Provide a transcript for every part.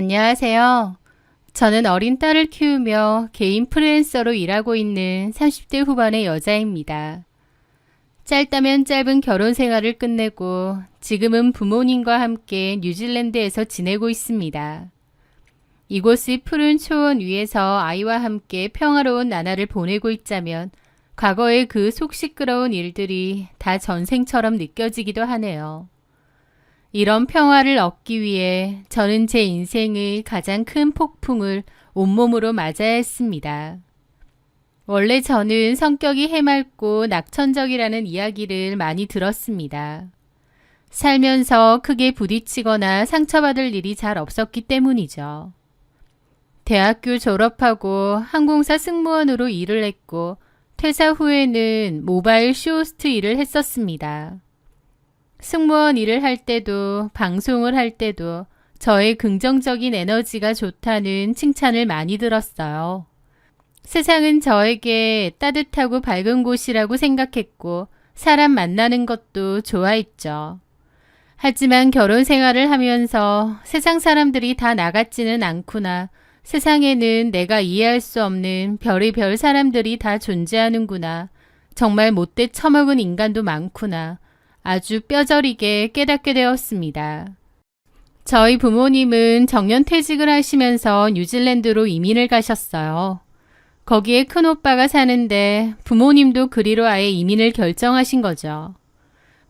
안녕하세요. 저는 어린 딸을 키우며 개인 프리랜서로 일하고 있는 30대 후반의 여자입니다. 짧다면 짧은 결혼 생활을 끝내고 지금은 부모님과 함께 뉴질랜드에서 지내고 있습니다. 이곳의 푸른 초원 위에서 아이와 함께 평화로운 나날을 보내고 있자면 과거의 그 속 시끄러운 일들이 다 전생처럼 느껴지기도 하네요. 이런 평화를 얻기 위해 저는 제 인생의 가장 큰 폭풍을 온몸으로 맞아야 했습니다. 원래 저는 성격이 해맑고 낙천적이라는 이야기를 많이 들었습니다. 살면서 크게 부딪히거나 상처받을 일이 잘 없었기 때문이죠. 대학교 졸업하고 항공사 승무원으로 일을 했고 퇴사 후에는 모바일 쇼호스트 일을 했었습니다. 승무원 일을 할 때도 방송을 할 때도 저의 긍정적인 에너지가 좋다는 칭찬을 많이 들었어요. 세상은 저에게 따뜻하고 밝은 곳이라고 생각했고 사람 만나는 것도 좋아했죠. 하지만 결혼 생활을 하면서 세상 사람들이 다 나 같지는 않구나. 세상에는 내가 이해할 수 없는 별의별 사람들이 다 존재하는구나. 정말 못돼 처먹은 인간도 많구나. 아주 뼈저리게 깨닫게 되었습니다. 저희 부모님은 정년퇴직을 하시면서 뉴질랜드로 이민을 가셨어요. 거기에 큰오빠가 사는데 부모님도 그리로 아예 이민을 결정하신 거죠.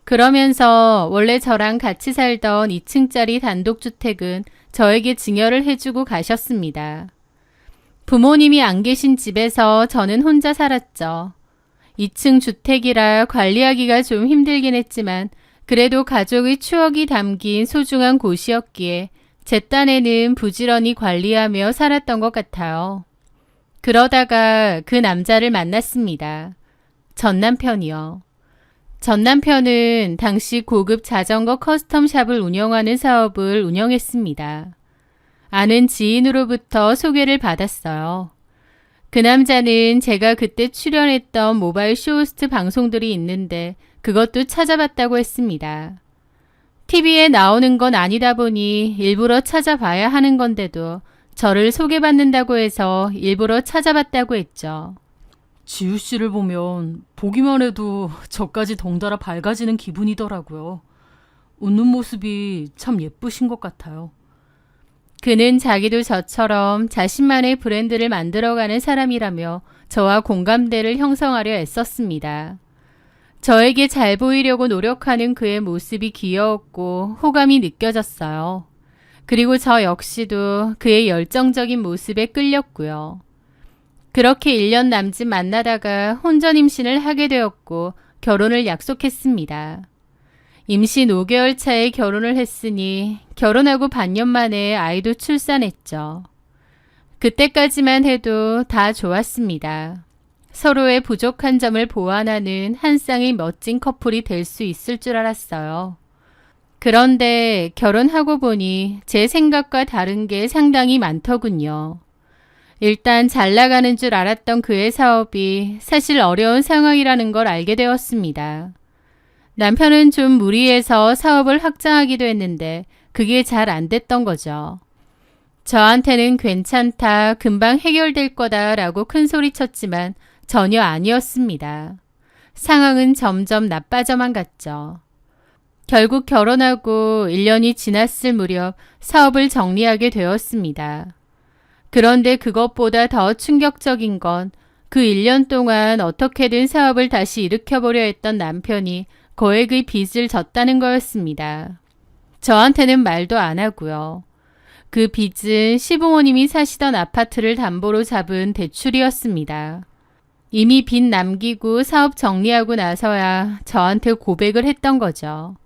그러면서 원래 저랑 같이 살던 2층짜리 단독주택은 저에게 증여를 해주고 가셨습니다. 부모님이 안 계신 집에서 저는 혼자 살았죠. 2층 주택이라 관리하기가 좀 힘들긴 했지만 그래도 가족의 추억이 담긴 소중한 곳이었기에 제 딴에는 부지런히 관리하며 살았던 것 같아요. 그러다가 그 남자를 만났습니다. 전 남편이요. 전 남편은 당시 고급 자전거 커스텀샵을 운영하는 사업을 운영했습니다. 아는 지인으로부터 소개를 받았어요. 그 남자는 제가 그때 출연했던 모바일 쇼호스트 방송들이 있는데 그것도 찾아봤다고 했습니다. TV에 나오는 건 아니다 보니 일부러 찾아봐야 하는 건데도 저를 소개받는다고 해서 일부러 찾아봤다고 했죠. 지우 씨를 보면 보기만 해도 저까지 덩달아 밝아지는 기분이더라고요. 웃는 모습이 참 예쁘신 것 같아요. 그는 자기도 저처럼 자신만의 브랜드를 만들어가는 사람이라며 저와 공감대를 형성하려 애썼습니다. 저에게 잘 보이려고 노력하는 그의 모습이 귀여웠고 호감이 느껴졌어요. 그리고 저 역시도 그의 열정적인 모습에 끌렸고요. 그렇게 1년 남짓 만나다가 혼전 임신을 하게 되었고 결혼을 약속했습니다. 임신 5개월 차에 결혼을 했으니 결혼하고 반년 만에 아이도 출산했죠. 그때까지만 해도 다 좋았습니다. 서로의 부족한 점을 보완하는 한 쌍의 멋진 커플이 될 수 있을 줄 알았어요. 그런데 결혼하고 보니 제 생각과 다른 게 상당히 많더군요. 일단 잘 나가는 줄 알았던 그의 사업이 사실 어려운 상황이라는 걸 알게 되었습니다. 남편은 좀 무리해서 사업을 확장하기도 했는데 그게 잘 안 됐던 거죠. 저한테는 괜찮다, 금방 해결될 거다 라고 큰소리 쳤지만 전혀 아니었습니다. 상황은 점점 나빠져만 갔죠. 결국 결혼하고 1년이 지났을 무렵 사업을 정리하게 되었습니다. 그런데 그것보다 더 충격적인 건 그 1년 동안 어떻게든 사업을 다시 일으켜보려 했던 남편이 거액의 빚을 졌다는 거였습니다. 저한테는 말도 안 하고요. 그 빚은 시부모님이 사시던 아파트를 담보로 잡은 대출이었습니다. 이미 빚 남기고 사업 정리하고 나서야 저한테 고백을 했던 거죠.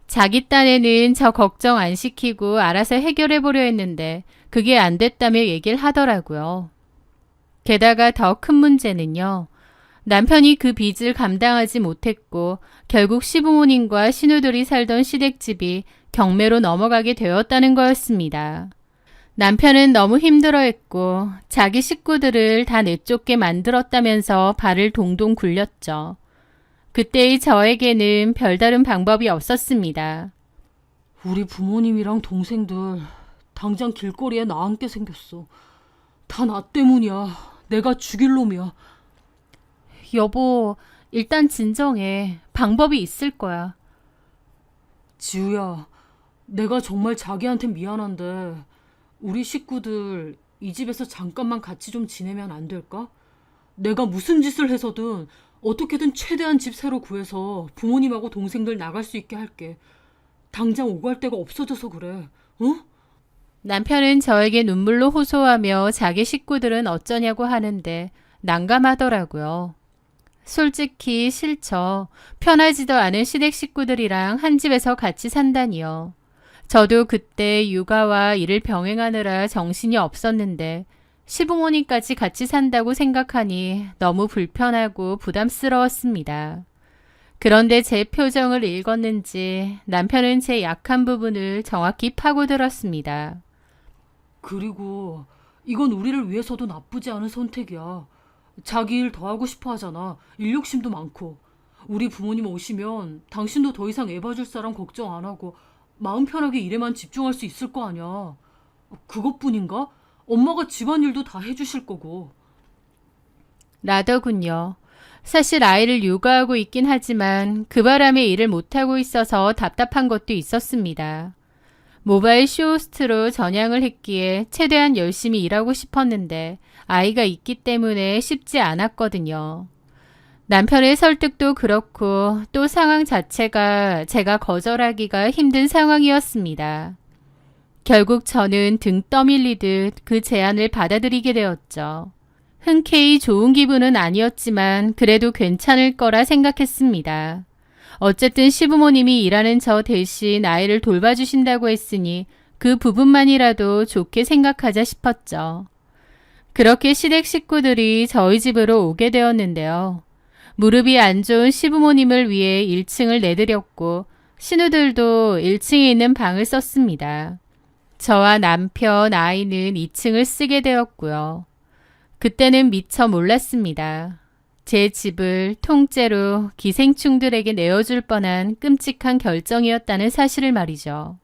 자기 딴에는 저 걱정 안 시키고 알아서 해결해 보려 했는데 그게 안 됐다며 얘기를 하더라고요. 게다가 더 큰 문제는요. 남편이 그 빚을 감당하지 못했고 결국 시부모님과 신우들이 살던 시댁집이 경매로 넘어가게 되었다는 거였습니다. 남편은 너무 힘들어했고 자기 식구들을 다 내쫓게 만들었다면서 발을 동동 굴렸죠. 그때의 저에게는 별다른 방법이 없었습니다. 우리 부모님이랑 동생들 당장 길거리에 나 앉게 생겼어. 다 나 때문이야. 내가 죽일 놈이야. 여보, 일단 진정해. 방법이 있을 거야. 지우야, 내가 정말 자기한테 미안한데 우리 식구들 이 집에서 잠깐만 같이 좀 지내면 안 될까? 내가 무슨 짓을 해서든 어떻게든 최대한 집 새로 구해서 부모님하고 동생들 나갈 수 있게 할게. 당장 오갈 데가 없어져서 그래. 어? 남편은 저에게 눈물로 호소하며 자기 식구들은 어쩌냐고 하는데 난감하더라고요. 솔직히 싫죠. 편하지도 않은 시댁 식구들이랑 한 집에서 같이 산다니요. 저도 그때 육아와 일을 병행하느라 정신이 없었는데 시부모님까지 같이 산다고 생각하니 너무 불편하고 부담스러웠습니다. 그런데 제 표정을 읽었는지 남편은 제 약한 부분을 정확히 파고들었습니다. 그리고 이건 우리를 위해서도 나쁘지 않은 선택이야. 자기 일 더 하고 싶어 하잖아. 일 욕심도 많고. 우리 부모님 오시면 당신도 더 이상 애 봐줄 사람 걱정 안 하고 마음 편하게 일에만 집중할 수 있을 거 아니야. 그것뿐인가? 엄마가 집안일도 다 해주실 거고. 라더군요. 사실 아이를 육아하고 있긴 하지만 그 바람에 일을 못하고 있어서 답답한 것도 있었습니다. 모바일 쇼호스트로 전향을 했기에 최대한 열심히 일하고 싶었는데 아이가 있기 때문에 쉽지 않았거든요. 남편의 설득도 그렇고 또 상황 자체가 제가 거절하기가 힘든 상황이었습니다. 결국 저는 등 떠밀리듯 그 제안을 받아들이게 되었죠. 흔쾌히 좋은 기분은 아니었지만 그래도 괜찮을 거라 생각했습니다. 어쨌든 시부모님이 일하는 저 대신 아이를 돌봐주신다고 했으니 그 부분만이라도 좋게 생각하자 싶었죠. 그렇게 시댁 식구들이 저희 집으로 오게 되었는데요. 무릎이 안 좋은 시부모님을 위해 1층을 내드렸고 신우들도 1층에 있는 방을 썼습니다. 저와 남편, 아이는 2층을 쓰게 되었고요. 그때는 미처 몰랐습니다. 제 집을 통째로 기생충들에게 내어줄 뻔한 끔찍한 결정이었다는 사실을 말이죠.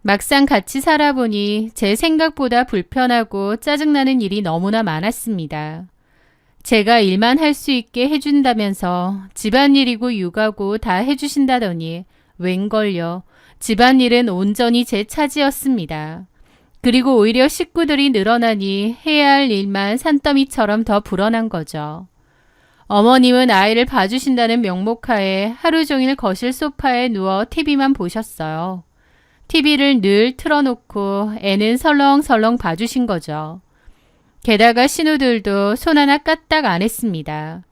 막상 같이 살아보니 제 생각보다 불편하고 짜증나는 일이 너무나 많았습니다. 제가 일만 할 수 있게 해준다면서 집안일이고 육아고 다 해주신다더니 웬걸요. 집안일은 온전히 제 차지였습니다. 그리고 오히려 식구들이 늘어나니 해야 할 일만 산더미처럼 더 불어난 거죠. 어머님은 아이를 봐주신다는 명목하에 하루 종일 거실 소파에 누워 TV만 보셨어요. TV를 늘 틀어놓고 애는 설렁설렁 봐주신 거죠. 게다가 신우들도 손 하나 까딱 안 했습니다.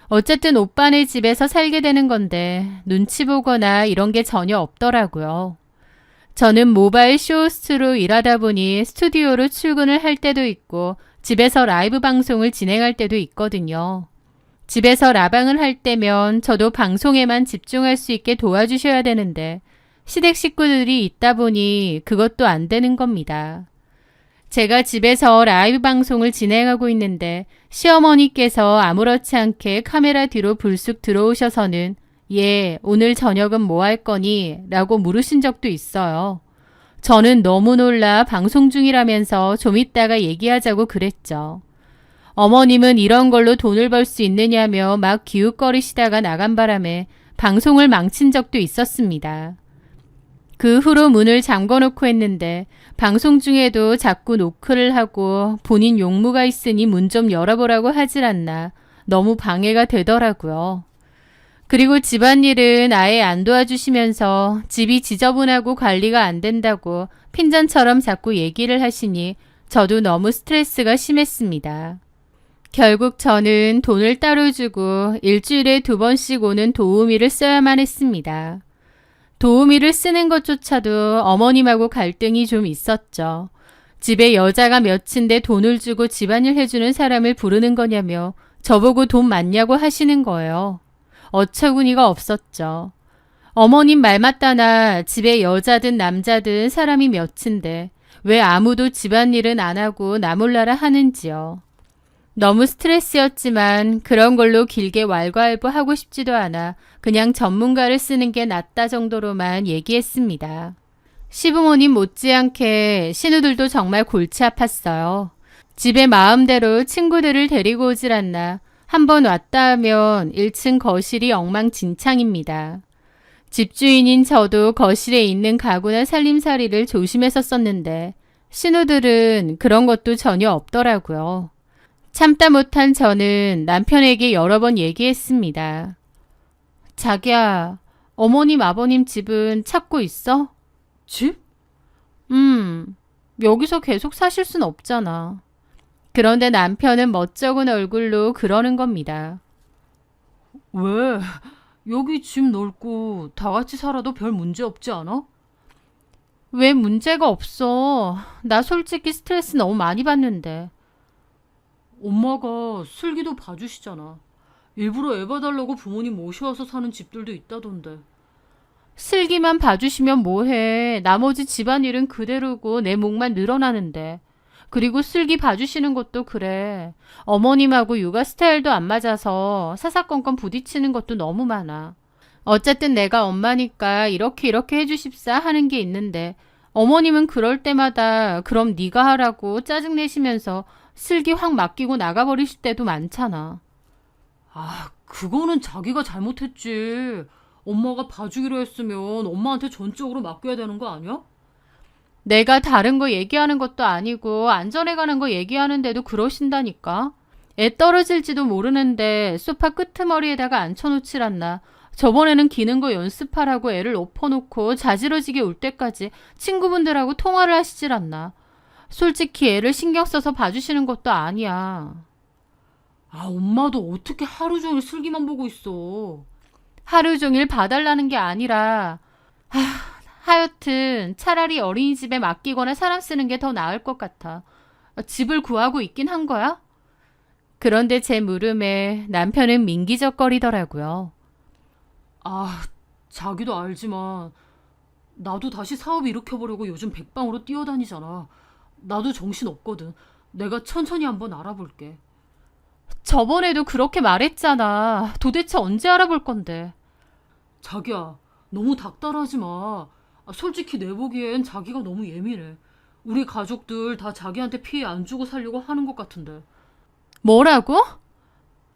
어쨌든 오빠네 집에서 살게 되는 건데 눈치 보거나 이런 게 전혀 없더라고요. 저는 모바일 쇼호스트로 일하다 보니 스튜디오로 출근을 할 때도 있고 집에서 라이브 방송을 진행할 때도 있거든요. 집에서 라방을 할 때면 저도 방송에만 집중할 수 있게 도와주셔야 되는데 시댁 식구들이 있다 보니 그것도 안 되는 겁니다. 제가 집에서 라이브 방송을 진행하고 있는데 시어머니께서 아무렇지 않게 카메라 뒤로 불쑥 들어오셔서는 예, 오늘 저녁은 뭐 할 거니? 라고 물으신 적도 있어요. 저는 너무 놀라 방송 중이라면서 좀 이따가 얘기하자고 그랬죠. 어머님은 이런 걸로 돈을 벌 수 있느냐며 막 기웃거리시다가 나간 바람에 방송을 망친 적도 있었습니다. 그 후로 문을 잠궈놓고 했는데 방송 중에도 자꾸 노크를 하고 본인 용무가 있으니 문 좀 열어보라고 하질 않나 너무 방해가 되더라고요. 그리고 집안일은 아예 안 도와주시면서 집이 지저분하고 관리가 안 된다고 핀잔처럼 자꾸 얘기를 하시니 저도 너무 스트레스가 심했습니다. 결국 저는 돈을 따로 주고 일주일에 2번씩 오는 도우미를 써야만 했습니다. 도우미를 쓰는 것조차도 어머님하고 갈등이 좀 있었죠. 집에 여자가 몇인데 돈을 주고 집안일 해주는 사람을 부르는 거냐며 저보고 돈 많냐고 하시는 거예요. 어처구니가 없었죠. 어머님 말 맞다나 집에 여자든 남자든 사람이 몇인데 왜 아무도 집안일은 안 하고 나 몰라라 하는지요. 너무 스트레스였지만 그런 걸로 길게 왈가왈부하고 싶지도 않아 그냥 전문가를 쓰는 게 낫다 정도로만 얘기했습니다. 시부모님 못지않게 신우들도 정말 골치 아팠어요. 집에 마음대로 친구들을 데리고 오질 않나 한번 왔다 하면 1층 거실이 엉망진창입니다. 집주인인 저도 거실에 있는 가구나 살림살이를 조심했었었는데 신우들은 그런 것도 전혀 없더라고요. 참다 못한 저는 남편에게 여러 번 얘기했습니다. 자기야, 어머님 아버님 집은 찾고 있어? 집? 여기서 계속 사실 순 없잖아. 그런데 남편은 멋쩍은 얼굴로 그러는 겁니다. 왜? 여기 집 넓고 다 같이 살아도 별 문제 없지 않아? 왜 문제가 없어? 나 솔직히 스트레스 너무 많이 받는데. 엄마가 슬기도 봐주시잖아. 일부러 애 봐달라고 부모님 모셔와서 사는 집들도 있다던데. 슬기만 봐주시면 뭐해. 나머지 집안일은 그대로고 내 몫만 늘어나는데. 그리고 슬기 봐주시는 것도 그래. 어머님하고 육아 스타일도 안 맞아서 사사건건 부딪히는 것도 너무 많아. 어쨌든 내가 엄마니까 이렇게 해주십사 하는 게 있는데 어머님은 그럴 때마다 그럼 네가 하라고 짜증내시면서 슬기 확 맡기고 나가버리실 때도 많잖아. 아, 그거는 자기가 잘못했지. 엄마가 봐주기로 했으면 엄마한테 전적으로 맡겨야 되는 거 아니야? 내가 다른 거 얘기하는 것도 아니고 안전에 관한 거 얘기하는데도 그러신다니까. 애 떨어질지도 모르는데 소파 끄트머리에다가 앉혀놓질 않나. 저번에는 기는 거 연습하라고 애를 엎어놓고 자지러지게 울 때까지 친구분들하고 통화를 하시질 않나. 솔직히 애를 신경 써서 봐주시는 것도 아니야. 아, 엄마도 어떻게 하루 종일 슬기만 보고 있어. 하루 종일 봐달라는 게 아니라 하여튼 차라리 어린이집에 맡기거나 사람 쓰는 게 더 나을 것 같아. 집을 구하고 있긴 한 거야? 그런데 제 물음에 남편은 민기적거리더라고요. 아, 자기도 알지만 나도 다시 사업 일으켜보려고 요즘 백방으로 뛰어다니잖아. 나도 정신 없거든. 내가 천천히 한번 알아볼게. 저번에도 그렇게 말했잖아. 도대체 언제 알아볼 건데. 자기야, 너무 닥달하지 마. 아, 솔직히 내 보기엔 자기가 너무 예민해. 우리 가족들 다 자기한테 피해 안 주고 살려고 하는 것 같은데. 뭐라고?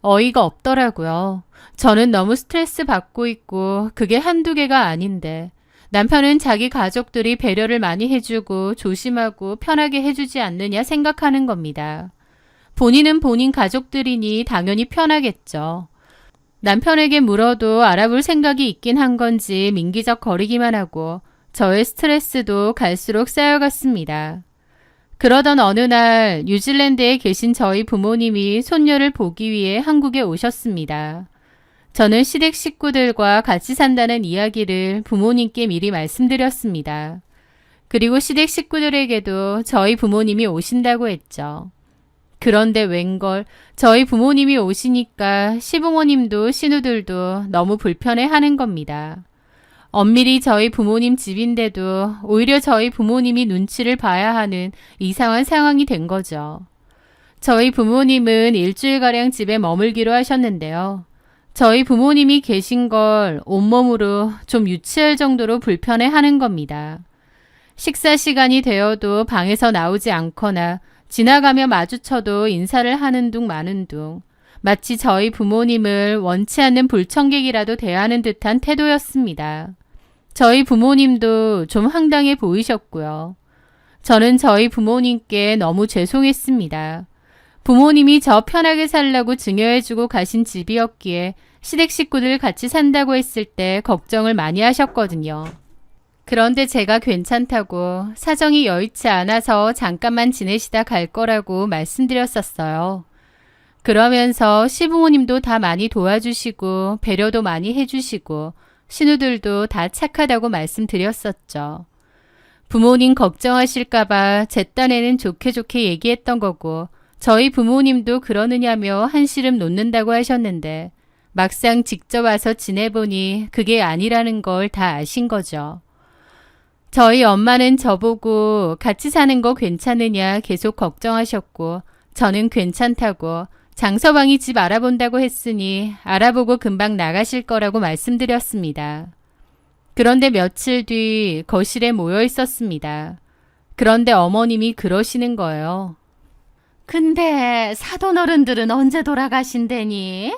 어이가 없더라고요. 저는 너무 스트레스 받고 있고 그게 한두 개가 아닌데 남편은 자기 가족들이 배려를 많이 해주고 조심하고 편하게 해주지 않느냐 생각하는 겁니다. 본인은 본인 가족들이니 당연히 편하겠죠. 남편에게 물어도 알아볼 생각이 있긴 한 건지 민기적 거리기만 하고 저의 스트레스도 갈수록 쌓여갔습니다. 그러던 어느 날 뉴질랜드에 계신 저희 부모님이 손녀를 보기 위해 한국에 오셨습니다. 저는 시댁 식구들과 같이 산다는 이야기를 부모님께 미리 말씀드렸습니다. 그리고 시댁 식구들에게도 저희 부모님이 오신다고 했죠. 그런데 웬걸 저희 부모님이 오시니까 시부모님도 신우들도 너무 불편해하는 겁니다. 엄밀히 저희 부모님 집인데도 오히려 저희 부모님이 눈치를 봐야 하는 이상한 상황이 된 거죠. 저희 부모님은 일주일가량 집에 머물기로 하셨는데요. 저희 부모님이 계신 걸 온몸으로 좀 유치할 정도로 불편해하는 겁니다. 식사 시간이 되어도 방에서 나오지 않거나 지나가며 마주쳐도 인사를 하는 둥 마는 둥 마치 저희 부모님을 원치 않는 불청객이라도 대하는 듯한 태도였습니다. 저희 부모님도 좀 황당해 보이셨고요. 저는 저희 부모님께 너무 죄송했습니다. 부모님이 저 편하게 살라고 증여해주고 가신 집이었기에 시댁 식구들 같이 산다고 했을 때 걱정을 많이 하셨거든요. 그런데 제가 괜찮다고 사정이 여의치 않아서 잠깐만 지내시다 갈 거라고 말씀드렸었어요. 그러면서 시부모님도 다 많이 도와주시고 배려도 많이 해주시고 신우들도 다 착하다고 말씀드렸었죠. 부모님 걱정하실까봐 제 딴에는 좋게 얘기했던 거고 저희 부모님도 그러느냐며 한시름 놓는다고 하셨는데 막상 직접 와서 지내보니 그게 아니라는 걸 다 아신 거죠. 저희 엄마는 저보고 같이 사는 거 괜찮으냐 계속 걱정하셨고 저는 괜찮다고 장서방이 집 알아본다고 했으니 알아보고 금방 나가실 거라고 말씀드렸습니다. 그런데 며칠 뒤 거실에 모여 있었습니다. 그런데 어머님이 그러시는 거예요. 근데 사돈 어른들은 언제 돌아가신대니?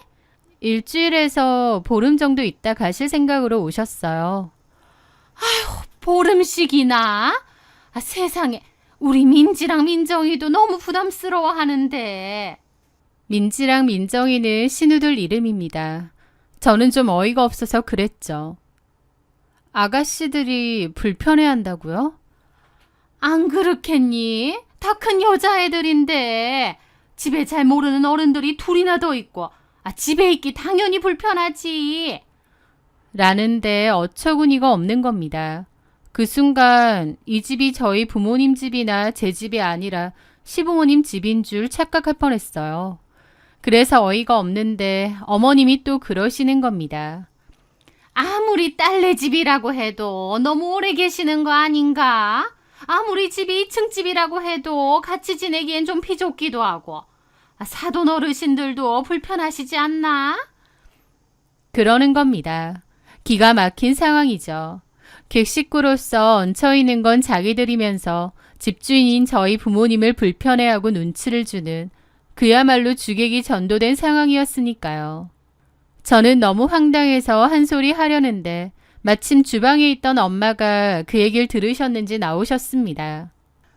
일주일에서 보름 정도 있다 가실 생각으로 오셨어요. 보름씩이나? 세상에, 우리 민지랑 민정이도 너무 부담스러워 하는데. 민지랑 민정이는 신우들 이름입니다. 저는 좀 어이가 없어서 그랬죠. 아가씨들이 불편해한다고요? 안 그렇겠니? 다 큰 여자애들인데 집에 잘 모르는 어른들이 둘이나 더 있고 집에 있기 당연히 불편하지. 라는데 어처구니가 없는 겁니다. 그 순간 이 집이 저희 부모님 집이나 제 집이 아니라 시부모님 집인 줄 착각할 뻔했어요. 그래서 어이가 없는데 어머님이 또 그러시는 겁니다. 아무리 딸네 집이라고 해도 너무 오래 계시는 거 아닌가? 아무리 집이 2층 집이라고 해도 같이 지내기엔 좀 피좁기도 하고 사돈 어르신들도 불편하시지 않나? 그러는 겁니다. 기가 막힌 상황이죠. 객식구로서 얹혀있는 건 자기들이면서 집주인인 저희 부모님을 불편해하고 눈치를 주는 그야말로 주객이 전도된 상황이었으니까요. 저는 너무 황당해서 한 소리 하려는데 마침 주방에 있던 엄마가 그 얘기를 들으셨는지 나오셨습니다.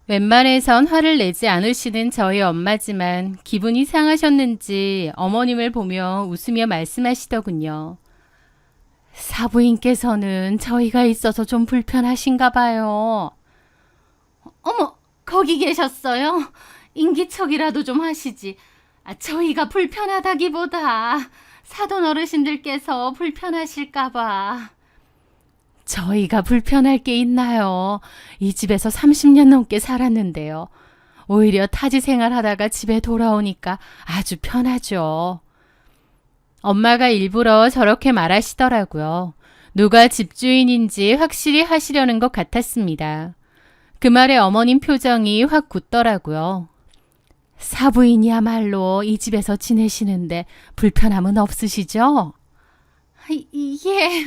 웬만해선 화를 내지 않으시는 저희 엄마지만 기분이 상하셨는지 어머님을 보며 웃으며 말씀하시더군요. 사부인께서는 저희가 있어서 좀 불편하신가 봐요. 어머, 거기 계셨어요? 인기척이라도 좀 하시지. 저희가 불편하다기보다 사돈 어르신들께서 불편하실까 봐. 저희가 불편할 게 있나요? 이 집에서 30년 넘게 살았는데요. 오히려 타지 생활하다가 집에 돌아오니까 아주 편하죠. 엄마가 일부러 저렇게 말하시더라고요. 누가 집주인인지 확실히 하시려는 것 같았습니다. 그 말에 어머님 표정이 확 굳더라고요. 사부인이야말로 이 집에서 지내시는데 불편함은 없으시죠? 예,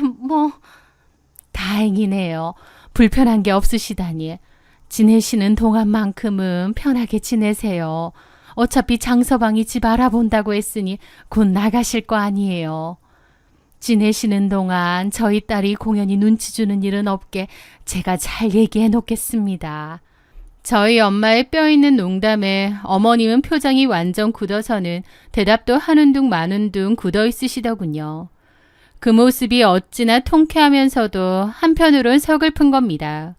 다행이네요. 불편한 게 없으시다니. 지내시는 동안만큼은 편하게 지내세요. 어차피 장서방이 집 알아본다고 했으니 곧 나가실 거 아니에요. 지내시는 동안 저희 딸이 공연히 눈치 주는 일은 없게 제가 잘 얘기해 놓겠습니다. 저희 엄마의 뼈있는 농담에 어머님은 표정이 완전 굳어서는 대답도 하는 둥 마는 둥 굳어 있으시더군요. 그 모습이 어찌나 통쾌하면서도 한편으론 서글픈 겁니다.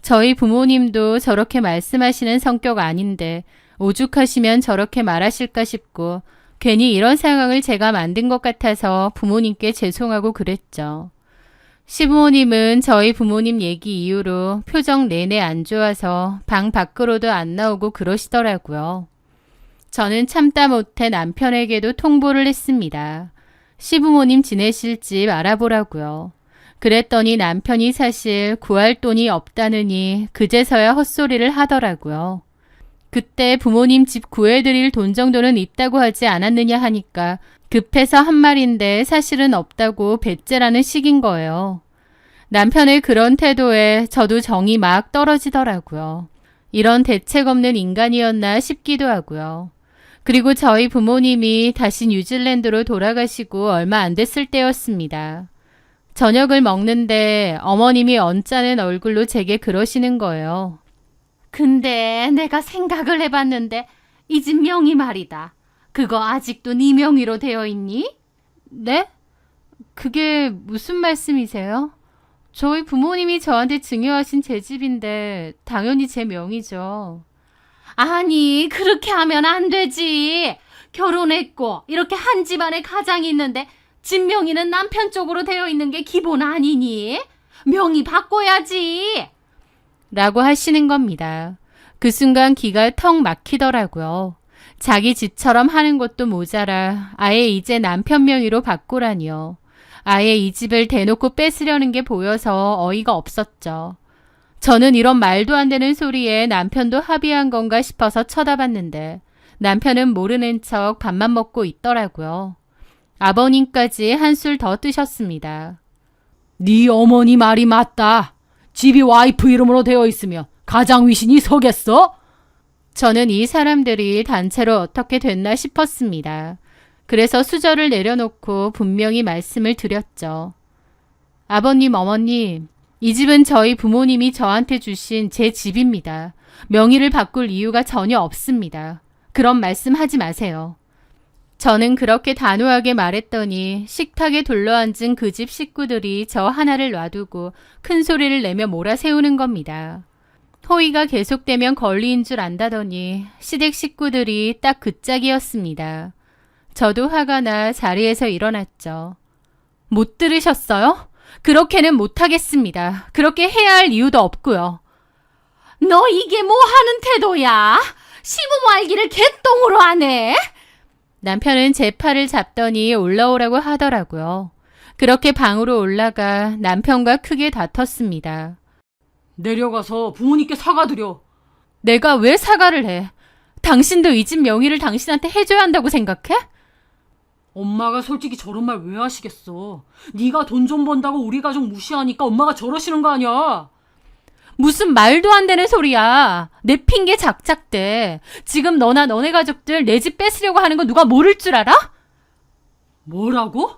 저희 부모님도 저렇게 말씀하시는 성격 아닌데 오죽하시면 저렇게 말하실까 싶고 괜히 이런 상황을 제가 만든 것 같아서 부모님께 죄송하고 그랬죠. 시부모님은 저희 부모님 얘기 이후로 표정 내내 안 좋아서 방 밖으로도 안 나오고 그러시더라고요. 저는 참다 못해 남편에게도 통보를 했습니다. 시부모님 지내실 집 알아보라고요. 그랬더니 남편이 사실 구할 돈이 없다느니 그제서야 헛소리를 하더라고요. 그때 부모님 집 구해드릴 돈 정도는 있다고 하지 않았느냐 하니까 급해서 한 말인데 사실은 없다고 배째라는 식인 거예요. 남편의 그런 태도에 저도 정이 막 떨어지더라고요. 이런 대책 없는 인간이었나 싶기도 하고요. 그리고 저희 부모님이 다시 뉴질랜드로 돌아가시고 얼마 안 됐을 때였습니다. 저녁을 먹는데 어머님이 언짢은 얼굴로 제게 그러시는 거예요. 근데 내가 생각을 해봤는데 이 집 명의 말이다. 그거 아직도 네 명의로 되어 있니? 네? 그게 무슨 말씀이세요? 저희 부모님이 저한테 증여하신 제 집인데 당연히 제 명의죠. 아니, 그렇게 하면 안 되지. 결혼했고 이렇게 한 집안에 가장이 있는데 집 명의는 남편 쪽으로 되어 있는 게 기본 아니니? 명의 바꿔야지. 라고 하시는 겁니다. 그 순간 기가 턱 막히더라고요. 자기 집처럼 하는 것도 모자라 아예 이제 남편 명의로 바꾸라니요. 아예 이 집을 대놓고 뺏으려는 게 보여서 어이가 없었죠. 저는 이런 말도 안 되는 소리에 남편도 합의한 건가 싶어서 쳐다봤는데 남편은 모르는 척 밥만 먹고 있더라고요. 아버님까지 한술 더 뜨셨습니다. 네 어머니 말이 맞다. 집이 와이프 이름으로 되어 있으면 가장 위신이 서겠어? 저는 이 사람들이 단체로 어떻게 됐나 싶었습니다. 그래서 수저를 내려놓고 분명히 말씀을 드렸죠. 아버님, 어머님, 이 집은 저희 부모님이 저한테 주신 제 집입니다. 명의를 바꿀 이유가 전혀 없습니다. 그런 말씀 하지 마세요. 저는 그렇게 단호하게 말했더니 식탁에 둘러앉은 그 집 식구들이 저 하나를 놔두고 큰 소리를 내며 몰아세우는 겁니다. 호의가 계속되면 권리인 줄 안다더니 시댁 식구들이 딱 그 짝이었습니다. 저도 화가 나 자리에서 일어났죠. 못 들으셨어요? 그렇게는 못하겠습니다. 그렇게 해야 할 이유도 없고요. 너 이게 뭐 하는 태도야? 시부모 알기를 개똥으로 하네? 남편은 제 팔을 잡더니 올라오라고 하더라고요. 그렇게 방으로 올라가 남편과 크게 다퉜습니다. 내려가서 부모님께 사과드려. 내가 왜 사과를 해? 당신도 이 집 명의를 당신한테 해줘야 한다고 생각해? 엄마가 솔직히 저런 말 왜 하시겠어. 네가 돈 좀 번다고 우리 가족 무시하니까 엄마가 저러시는 거 아니야. 무슨 말도 안 되는 소리야. 내 핑계 작작대. 지금 너나 너네 가족들 내 집 뺏으려고 하는 거 누가 모를 줄 알아? 뭐라고?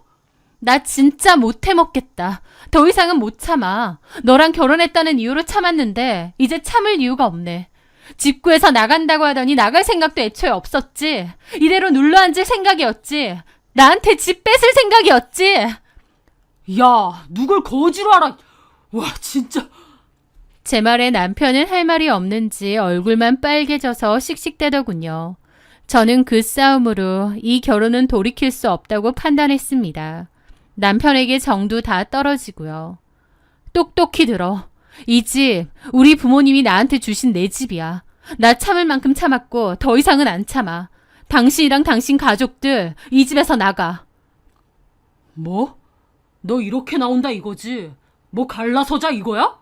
나 진짜 못 해먹겠다. 더 이상은 못 참아. 너랑 결혼했다는 이유로 참았는데 이제 참을 이유가 없네. 집 구해서 나간다고 하더니 나갈 생각도 애초에 없었지. 이대로 눌러앉을 생각이었지. 나한테 집 뺏을 생각이었지. 야, 누굴 거지로 알아. 와, 진짜. 제 말에 남편은 할 말이 없는지 얼굴만 빨개져서 씩씩대더군요. 저는 그 싸움으로 이 결혼은 돌이킬 수 없다고 판단했습니다. 남편에게 정도 다 떨어지고요. 똑똑히 들어. 이 집, 우리 부모님이 나한테 주신 내 집이야. 나 참을 만큼 참았고 더 이상은 안 참아. 당신이랑 당신 가족들 이 집에서 나가. 뭐? 너 이렇게 나온다 이거지? 뭐 갈라서자 이거야?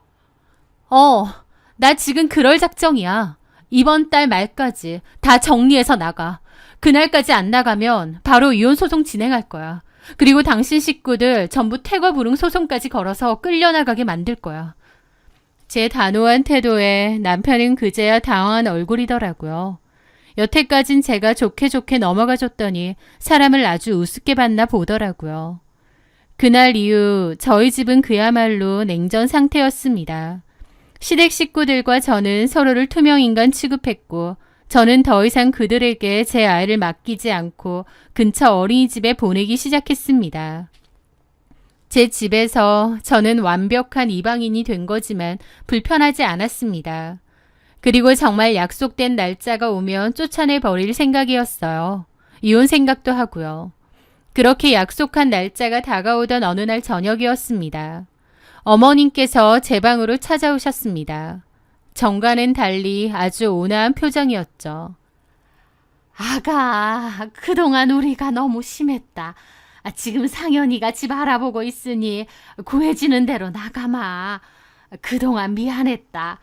나 지금 그럴 작정이야. 이번 달 말까지 다 정리해서 나가. 그날까지 안 나가면 바로 이혼소송 진행할 거야. 그리고 당신 식구들 전부 퇴거 불응 소송까지 걸어서 끌려나가게 만들 거야. 제 단호한 태도에 남편은 그제야 당황한 얼굴이더라고요. 여태까진 제가 좋게 넘어가줬더니 사람을 아주 우습게 봤나 보더라고요. 그날 이후 저희 집은 그야말로 냉전 상태였습니다. 시댁 식구들과 저는 서로를 투명인간 취급했고 저는 더 이상 그들에게 제 아이를 맡기지 않고 근처 어린이집에 보내기 시작했습니다. 제 집에서 저는 완벽한 이방인이 된 거지만 불편하지 않았습니다. 그리고 정말 약속된 날짜가 오면 쫓아내 버릴 생각이었어요. 이혼 생각도 하고요. 그렇게 약속한 날짜가 다가오던 어느 날 저녁이었습니다. 어머님께서 제 방으로 찾아오셨습니다. 정과는 달리 아주 온화한 표정이었죠. 아가, 그동안 우리가 너무 심했다. 지금 상현이가 집 알아보고 있으니 구해지는 대로 나가마. 그동안 미안했다.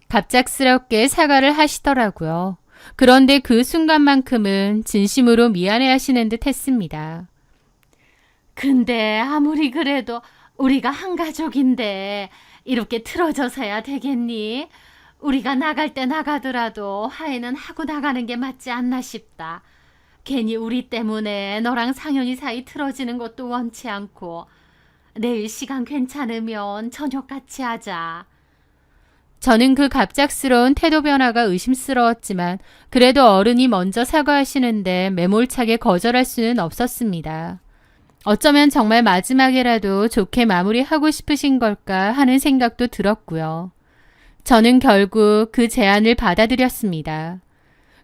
갑작스럽게 사과를 하시더라고요. 그런데 그 순간만큼은 진심으로 미안해 하시는 듯 했습니다. 근데 아무리 그래도 우리가 한 가족인데 이렇게 틀어져서야 되겠니? 우리가 나갈 때 나가더라도 화해는 하고 나가는 게 맞지 않나 싶다. 괜히 우리 때문에 너랑 상현이 사이 틀어지는 것도 원치 않고 내일 시간 괜찮으면 저녁 같이 하자. 저는 그 갑작스러운 태도 변화가 의심스러웠지만 그래도 어른이 먼저 사과하시는데 매몰차게 거절할 수는 없었습니다. 어쩌면 정말 마지막이라도 좋게 마무리하고 싶으신 걸까 하는 생각도 들었고요. 저는 결국 그 제안을 받아들였습니다.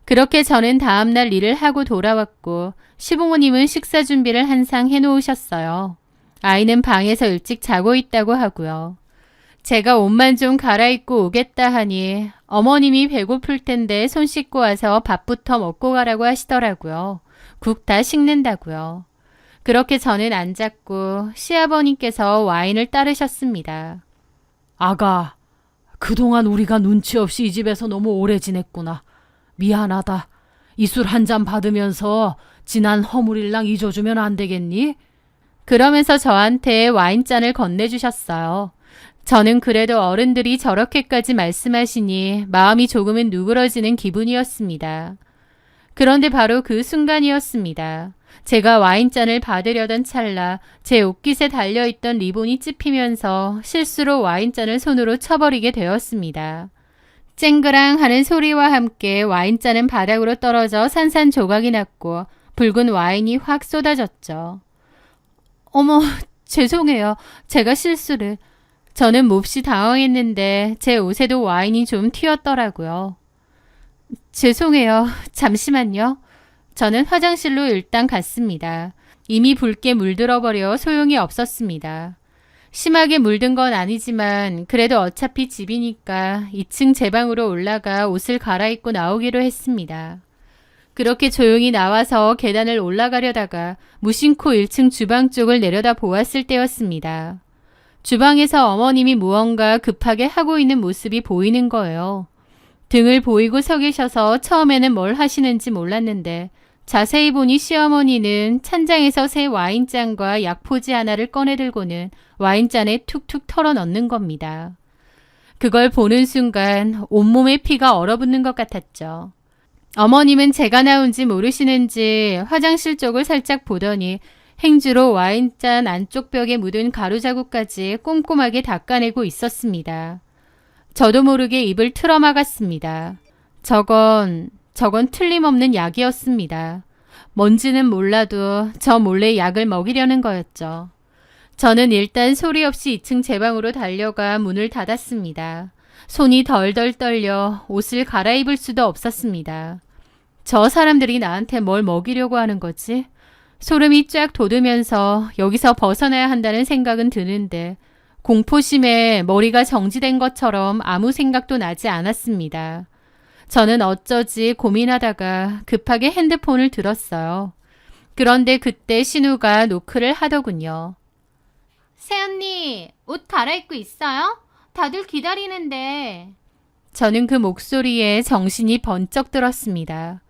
그렇게 저는 다음날 일을 하고 돌아왔고 시부모님은 식사 준비를 한상 해놓으셨어요. 아이는 방에서 일찍 자고 있다고 하고요. 제가 옷만 좀 갈아입고 오겠다 하니 어머님이 배고플 텐데 손 씻고 와서 밥부터 먹고 가라고 하시더라고요. 국 다 식는다고요. 그렇게 저는 앉았고 시아버님께서 와인을 따르셨습니다. 아가, 그동안 우리가 눈치 없이 이 집에서 너무 오래 지냈구나. 미안하다. 이 술 한 잔 받으면서 지난 허물일랑 잊어주면 안 되겠니? 그러면서 저한테 와인잔을 건네주셨어요. 저는 그래도 어른들이 저렇게까지 말씀하시니 마음이 조금은 누그러지는 기분이었습니다. 그런데 바로 그 순간이었습니다. 제가 와인잔을 받으려던 찰나 제 옷깃에 달려있던 리본이 찝히면서 실수로 와인잔을 손으로 쳐버리게 되었습니다. 쨍그랑 하는 소리와 함께 와인잔은 바닥으로 떨어져 산산조각이 났고 붉은 와인이 확 쏟아졌죠. 어머, 죄송해요. 제가 실수를. 저는 몹시 당황했는데 제 옷에도 와인이 좀 튀었더라고요. 죄송해요. 잠시만요. 저는 화장실로 일단 갔습니다. 이미 붉게 물들어버려 소용이 없었습니다. 심하게 물든 건 아니지만 그래도 어차피 집이니까 2층 제 방으로 올라가 옷을 갈아입고 나오기로 했습니다. 그렇게 조용히 나와서 계단을 올라가려다가 무심코 1층 주방 쪽을 내려다 보았을 때였습니다. 주방에서 어머님이 무언가 급하게 하고 있는 모습이 보이는 거예요. 등을 보이고 서 계셔서 처음에는 뭘 하시는지 몰랐는데 자세히 보니 시어머니는 찬장에서 새 와인잔과 약포지 하나를 꺼내 들고는 와인잔에 툭툭 털어 넣는 겁니다. 그걸 보는 순간 온몸에 피가 얼어붙는 것 같았죠. 어머님은 제가 나온지 모르시는지 화장실 쪽을 살짝 보더니 행주로 와인잔 안쪽 벽에 묻은 가루자국까지 꼼꼼하게 닦아내고 있었습니다. 저도 모르게 입을 틀어막았습니다. 저건 틀림없는 약이었습니다. 뭔지는 몰라도 저 몰래 약을 먹이려는 거였죠. 저는 일단 소리 없이 2층 제 방으로 달려가 문을 닫았습니다. 손이 덜덜 떨려 옷을 갈아입을 수도 없었습니다. 저 사람들이 나한테 뭘 먹이려고 하는 거지? 소름이 쫙 돋으면서 여기서 벗어나야 한다는 생각은 드는데 공포심에 머리가 정지된 것처럼 아무 생각도 나지 않았습니다. 저는 어쩌지 고민하다가 급하게 핸드폰을 들었어요. 그런데 그때 신우가 노크를 하더군요. 새언니, 옷 갈아입고 있어요? 다들 기다리는데. 저는 그 목소리에 정신이 번쩍 들었습니다.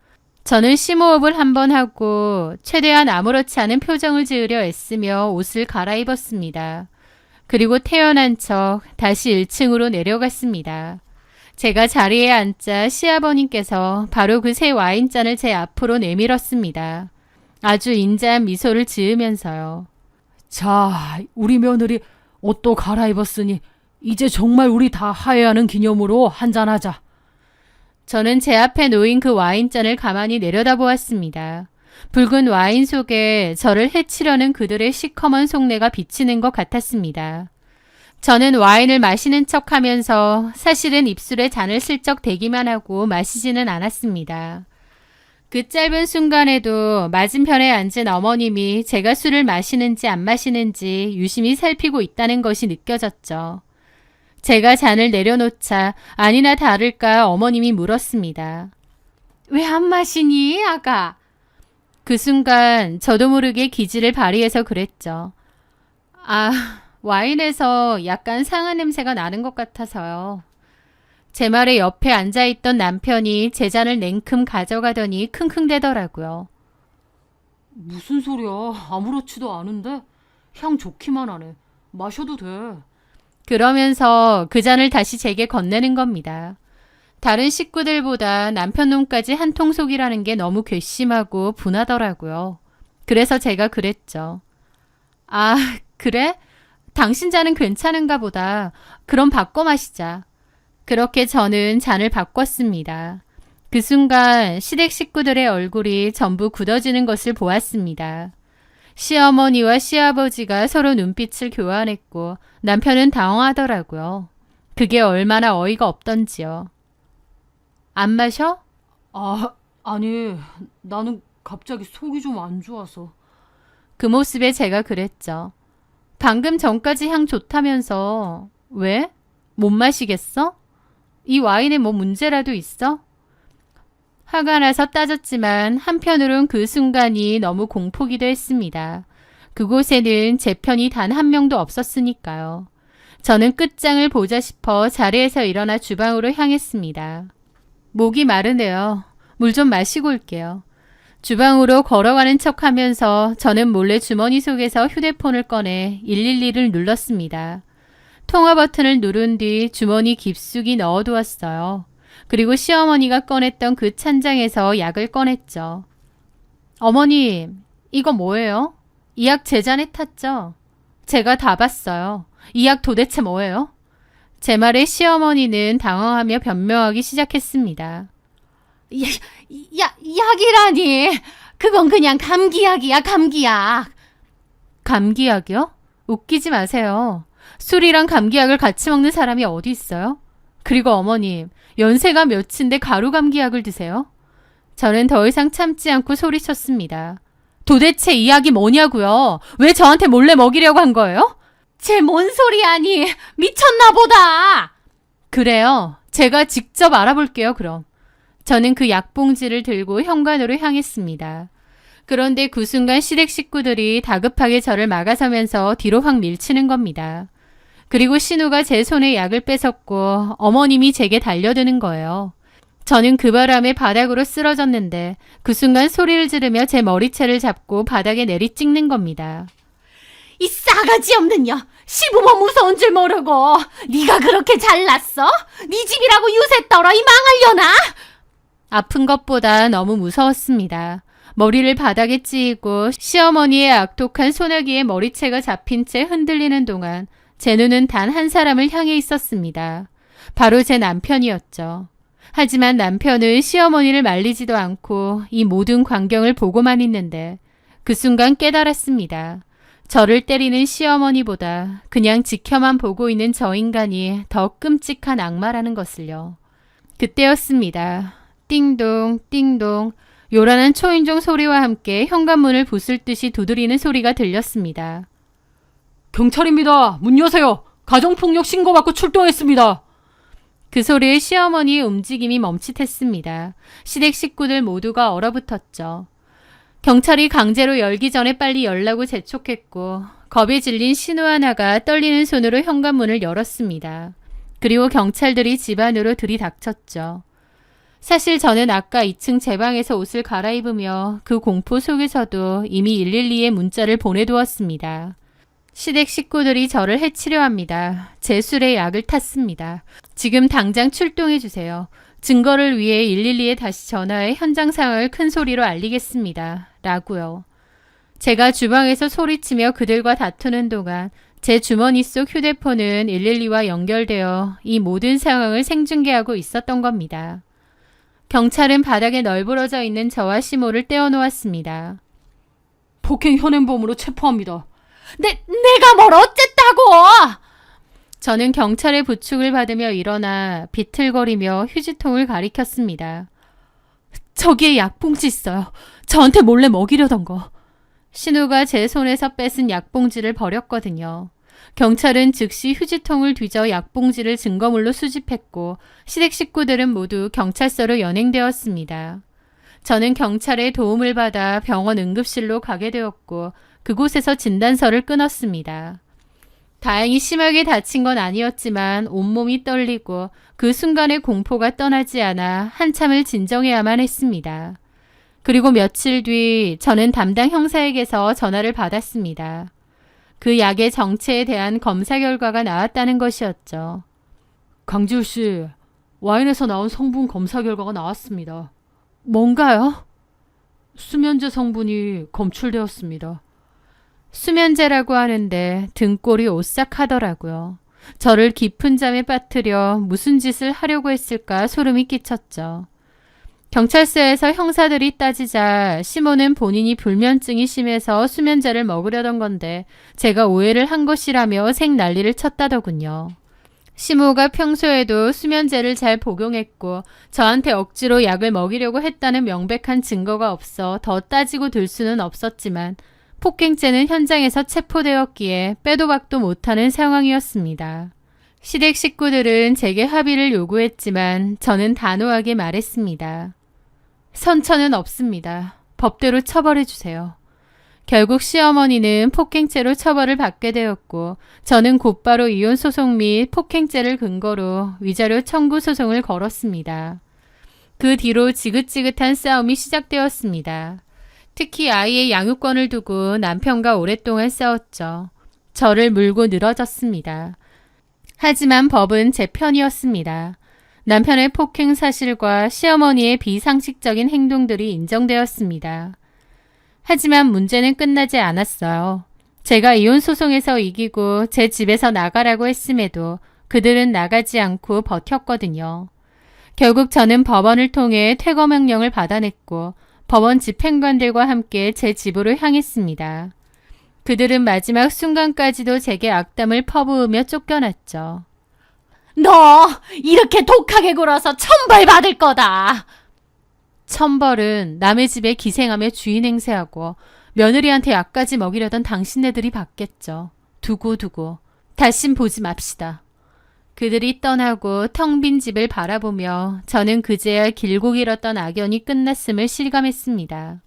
저는 심호흡을 한번 하고 최대한 아무렇지 않은 표정을 지으려 애쓰며 옷을 갈아입었습니다. 그리고 태어난 척 다시 1층으로 내려갔습니다. 제가 자리에 앉자 시아버님께서 바로 그 새 와인잔을 제 앞으로 내밀었습니다. 아주 인자한 미소를 지으면서요. 자, 우리 며느리 옷도 갈아입었으니 이제 정말 우리 다 화해하는 기념으로 한잔하자. 저는 제 앞에 놓인 그 와인잔을 가만히 내려다보았습니다. 붉은 와인 속에 저를 해치려는 그들의 시커먼 속내가 비치는 것 같았습니다. 저는 와인을 마시는 척하면서 사실은 입술에 잔을 슬쩍 대기만 하고 마시지는 않았습니다. 그 짧은 순간에도 맞은편에 앉은 어머님이 제가 술을 마시는지 안 마시는지 유심히 살피고 있다는 것이 느껴졌죠. 제가 잔을 내려놓자 아니나 다를까 어머님이 물었습니다. 왜 안 마시니, 아가? 그 순간 저도 모르게 기지를 발휘해서 그랬죠. 와인에서 약간 상한 냄새가 나는 것 같아서요. 제 말에 옆에 앉아있던 남편이 제 잔을 냉큼 가져가더니 킁킁대더라고요. 무슨 소리야. 아무렇지도 않은데. 향 좋기만 하네. 마셔도 돼. 그러면서 그 잔을 다시 제게 건네는 겁니다. 다른 식구들보다 남편 놈까지 한통속이라는 게 너무 괘씸하고 분하더라고요. 그래서 제가 그랬죠. 그래? 당신 잔은 괜찮은가 보다. 그럼 바꿔 마시자. 그렇게 저는 잔을 바꿨습니다. 그 순간 시댁 식구들의 얼굴이 전부 굳어지는 것을 보았습니다. 시어머니와 시아버지가 서로 눈빛을 교환했고 남편은 당황하더라고요. 그게 얼마나 어이가 없던지요. 안 마셔? 아니, 나는 갑자기 속이 좀 안 좋아서. 그 모습에 제가 그랬죠. 방금 전까지 향 좋다면서 왜? 못 마시겠어? 이 와인에 뭐 문제라도 있어? 화가 나서 따졌지만 한편으론 그 순간이 너무 공포기도 했습니다. 그곳에는 제 편이 단 한 명도 없었으니까요. 저는 끝장을 보자 싶어 자리에서 일어나 주방으로 향했습니다. 목이 마르네요. 물 좀 마시고 올게요. 주방으로 걸어가는 척 하면서 저는 몰래 주머니 속에서 휴대폰을 꺼내 112를 눌렀습니다. 통화 버튼을 누른 뒤 주머니 깊숙이 넣어두었어요. 그리고 시어머니가 꺼냈던 그 찬장에서 약을 꺼냈죠. 어머님, 이거 뭐예요? 이 약 제 잔에 탔죠? 제가 다 봤어요. 이 약 도대체 뭐예요? 제 말에 시어머니는 당황하며 변명하기 시작했습니다. 약이라니. 그건 그냥 감기약이야, 감기약. 감기약이요? 웃기지 마세요. 술이랑 감기약을 같이 먹는 사람이 어디 있어요? 그리고 어머님, 연세가 몇인데 가루 감기약을 드세요? 저는 더 이상 참지 않고 소리쳤습니다. 도대체 이 약이 뭐냐고요? 왜 저한테 몰래 먹이려고 한 거예요? 쟤 뭔 소리야니. 미쳤나 보다. 그래요. 제가 직접 알아볼게요, 그럼. 저는 그 약봉지를 들고 현관으로 향했습니다. 그런데 그 순간 시댁 식구들이 다급하게 저를 막아서면서 뒤로 확 밀치는 겁니다. 그리고 신우가 제 손에 약을 뺏었고 어머님이 제게 달려드는 거예요. 저는 그 바람에 바닥으로 쓰러졌는데 그 순간 소리를 지르며 제 머리채를 잡고 바닥에 내리 찍는 겁니다. 이 싸가지 없는 녀. 시부모 무서운 줄 모르고 네가 그렇게 잘났어? 네 집이라고 유세 떨어 이 망하려나? 아픈 것보다 너무 무서웠습니다. 머리를 바닥에 찌이고 시어머니의 악독한 소나기에 머리채가 잡힌 채 흔들리는 동안 제 눈은 단 한 사람을 향해 있었습니다. 바로 제 남편이었죠. 하지만 남편은 시어머니를 말리지도 않고 이 모든 광경을 보고만 있는데 그 순간 깨달았습니다. 저를 때리는 시어머니보다 그냥 지켜만 보고 있는 저 인간이 더 끔찍한 악마라는 것을요. 그때였습니다. 띵동 띵동 요란한 초인종 소리와 함께 현관문을 부술 듯이 두드리는 소리가 들렸습니다. 경찰입니다. 문 여세요. 가정폭력 신고받고 출동했습니다. 그 소리에 시어머니의 움직임이 멈칫했습니다. 시댁 식구들 모두가 얼어붙었죠. 경찰이 강제로 열기 전에 빨리 열라고 재촉했고 겁에 질린 신우 하나가 떨리는 손으로 현관문을 열었습니다. 그리고 경찰들이 집 안으로 들이닥쳤죠. 사실 저는 아까 2층 제 방에서 옷을 갈아입으며 그 공포 속에서도 이미 112에 문자를 보내두었습니다. 시댁 식구들이 저를 해치려 합니다. 제 술에 약을 탔습니다. 지금 당장 출동해 주세요. 증거를 위해 112에 다시 전화해 현장 상황을 큰 소리로 알리겠습니다. 라고요. 제가 주방에서 소리치며 그들과 다투는 동안 제 주머니 속 휴대폰은 112와 연결되어 이 모든 상황을 생중계하고 있었던 겁니다. 경찰은 바닥에 널브러져 있는 저와 시모를 떼어놓았습니다. 폭행 현행범으로 체포합니다. 내가 뭘 어쨌다고! 저는 경찰의 부축을 받으며 일어나 비틀거리며 휴지통을 가리켰습니다. 저기에 약봉지 있어요. 저한테 몰래 먹이려던 거. 신우가 제 손에서 뺏은 약봉지를 버렸거든요. 경찰은 즉시 휴지통을 뒤져 약봉지를 증거물로 수집했고 시댁 식구들은 모두 경찰서로 연행되었습니다. 저는 경찰의 도움을 받아 병원 응급실로 가게 되었고 그곳에서 진단서를 끊었습니다. 다행히 심하게 다친 건 아니었지만 온몸이 떨리고 그 순간의 공포가 떠나지 않아 한참을 진정해야만 했습니다. 그리고 며칠 뒤 저는 담당 형사에게서 전화를 받았습니다. 그 약의 정체에 대한 검사 결과가 나왔다는 것이었죠. 강지우 씨, 와인에서 나온 성분 검사 결과가 나왔습니다. 뭔가요? 수면제 성분이 검출되었습니다. 수면제라고 하는데 등골이 오싹하더라고요. 저를 깊은 잠에 빠뜨려 무슨 짓을 하려고 했을까 소름이 끼쳤죠. 경찰서에서 형사들이 따지자 시모는 본인이 불면증이 심해서 수면제를 먹으려던 건데 제가 오해를 한 것이라며 생난리를 쳤다더군요. 시모가 평소에도 수면제를 잘 복용했고 저한테 억지로 약을 먹이려고 했다는 명백한 증거가 없어 더 따지고 들 수는 없었지만 폭행죄는 현장에서 체포되었기에 빼도 박도 못하는 상황이었습니다. 시댁 식구들은 제게 합의를 요구했지만 저는 단호하게 말했습니다. 선처는 없습니다. 법대로 처벌해 주세요. 결국 시어머니는 폭행죄로 처벌을 받게 되었고 저는 곧바로 이혼 소송 및 폭행죄를 근거로 위자료 청구 소송을 걸었습니다. 그 뒤로 지긋지긋한 싸움이 시작되었습니다. 특히 아이의 양육권을 두고 남편과 오랫동안 싸웠죠. 저를 물고 늘어졌습니다. 하지만 법은 제 편이었습니다. 남편의 폭행 사실과 시어머니의 비상식적인 행동들이 인정되었습니다. 하지만 문제는 끝나지 않았어요. 제가 이혼 소송에서 이기고 제 집에서 나가라고 했음에도 그들은 나가지 않고 버텼거든요. 결국 저는 법원을 통해 퇴거 명령을 받아냈고 법원 집행관들과 함께 제 집으로 향했습니다. 그들은 마지막 순간까지도 제게 악담을 퍼부으며 쫓겨났죠. 너 이렇게 독하게 굴어서 천벌받을 거다. 천벌은 남의 집에 기생하며 주인 행세하고 며느리한테 약까지 먹이려던 당신네들이 받겠죠. 두고두고 다신 보지 맙시다. 그들이 떠나고 텅 빈 집을 바라보며 저는 그제야 길고 길었던 악연이 끝났음을 실감했습니다.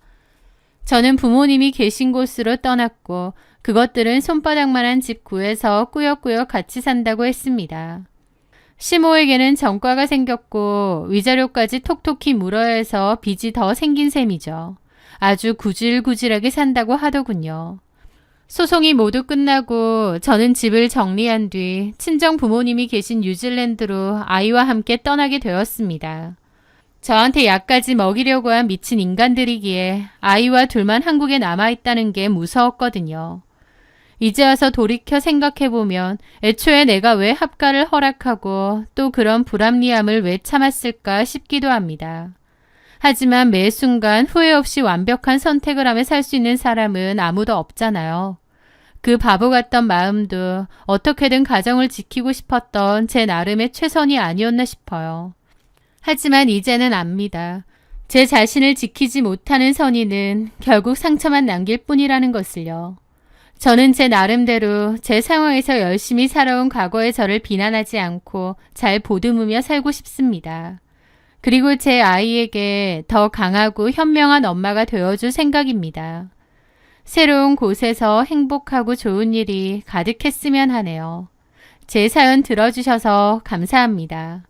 저는 부모님이 계신 곳으로 떠났고 그것들은 손바닥만한 집 구해서 꾸역꾸역 같이 산다고 했습니다. 시모에게는 전과가 생겼고 위자료까지 톡톡히 물어야 해서 빚이 더 생긴 셈이죠. 아주 구질구질하게 산다고 하더군요. 소송이 모두 끝나고 저는 집을 정리한 뒤 친정 부모님이 계신 뉴질랜드로 아이와 함께 떠나게 되었습니다. 저한테 약까지 먹이려고 한 미친 인간들이기에 아이와 둘만 한국에 남아있다는 게 무서웠거든요. 이제 와서 돌이켜 생각해보면 애초에 내가 왜 합가를 허락하고 또 그런 불합리함을 왜 참았을까 싶기도 합니다. 하지만 매 순간 후회 없이 완벽한 선택을 하며 살 수 있는 사람은 아무도 없잖아요. 그 바보 같던 마음도 어떻게든 가정을 지키고 싶었던 제 나름의 최선이 아니었나 싶어요. 하지만 이제는 압니다. 제 자신을 지키지 못하는 선의는 결국 상처만 남길 뿐이라는 것을요. 저는 제 나름대로 제 상황에서 열심히 살아온 과거의 저를 비난하지 않고 잘 보듬으며 살고 싶습니다. 그리고 제 아이에게 더 강하고 현명한 엄마가 되어줄 생각입니다. 새로운 곳에서 행복하고 좋은 일이 가득했으면 하네요. 제 사연 들어주셔서 감사합니다.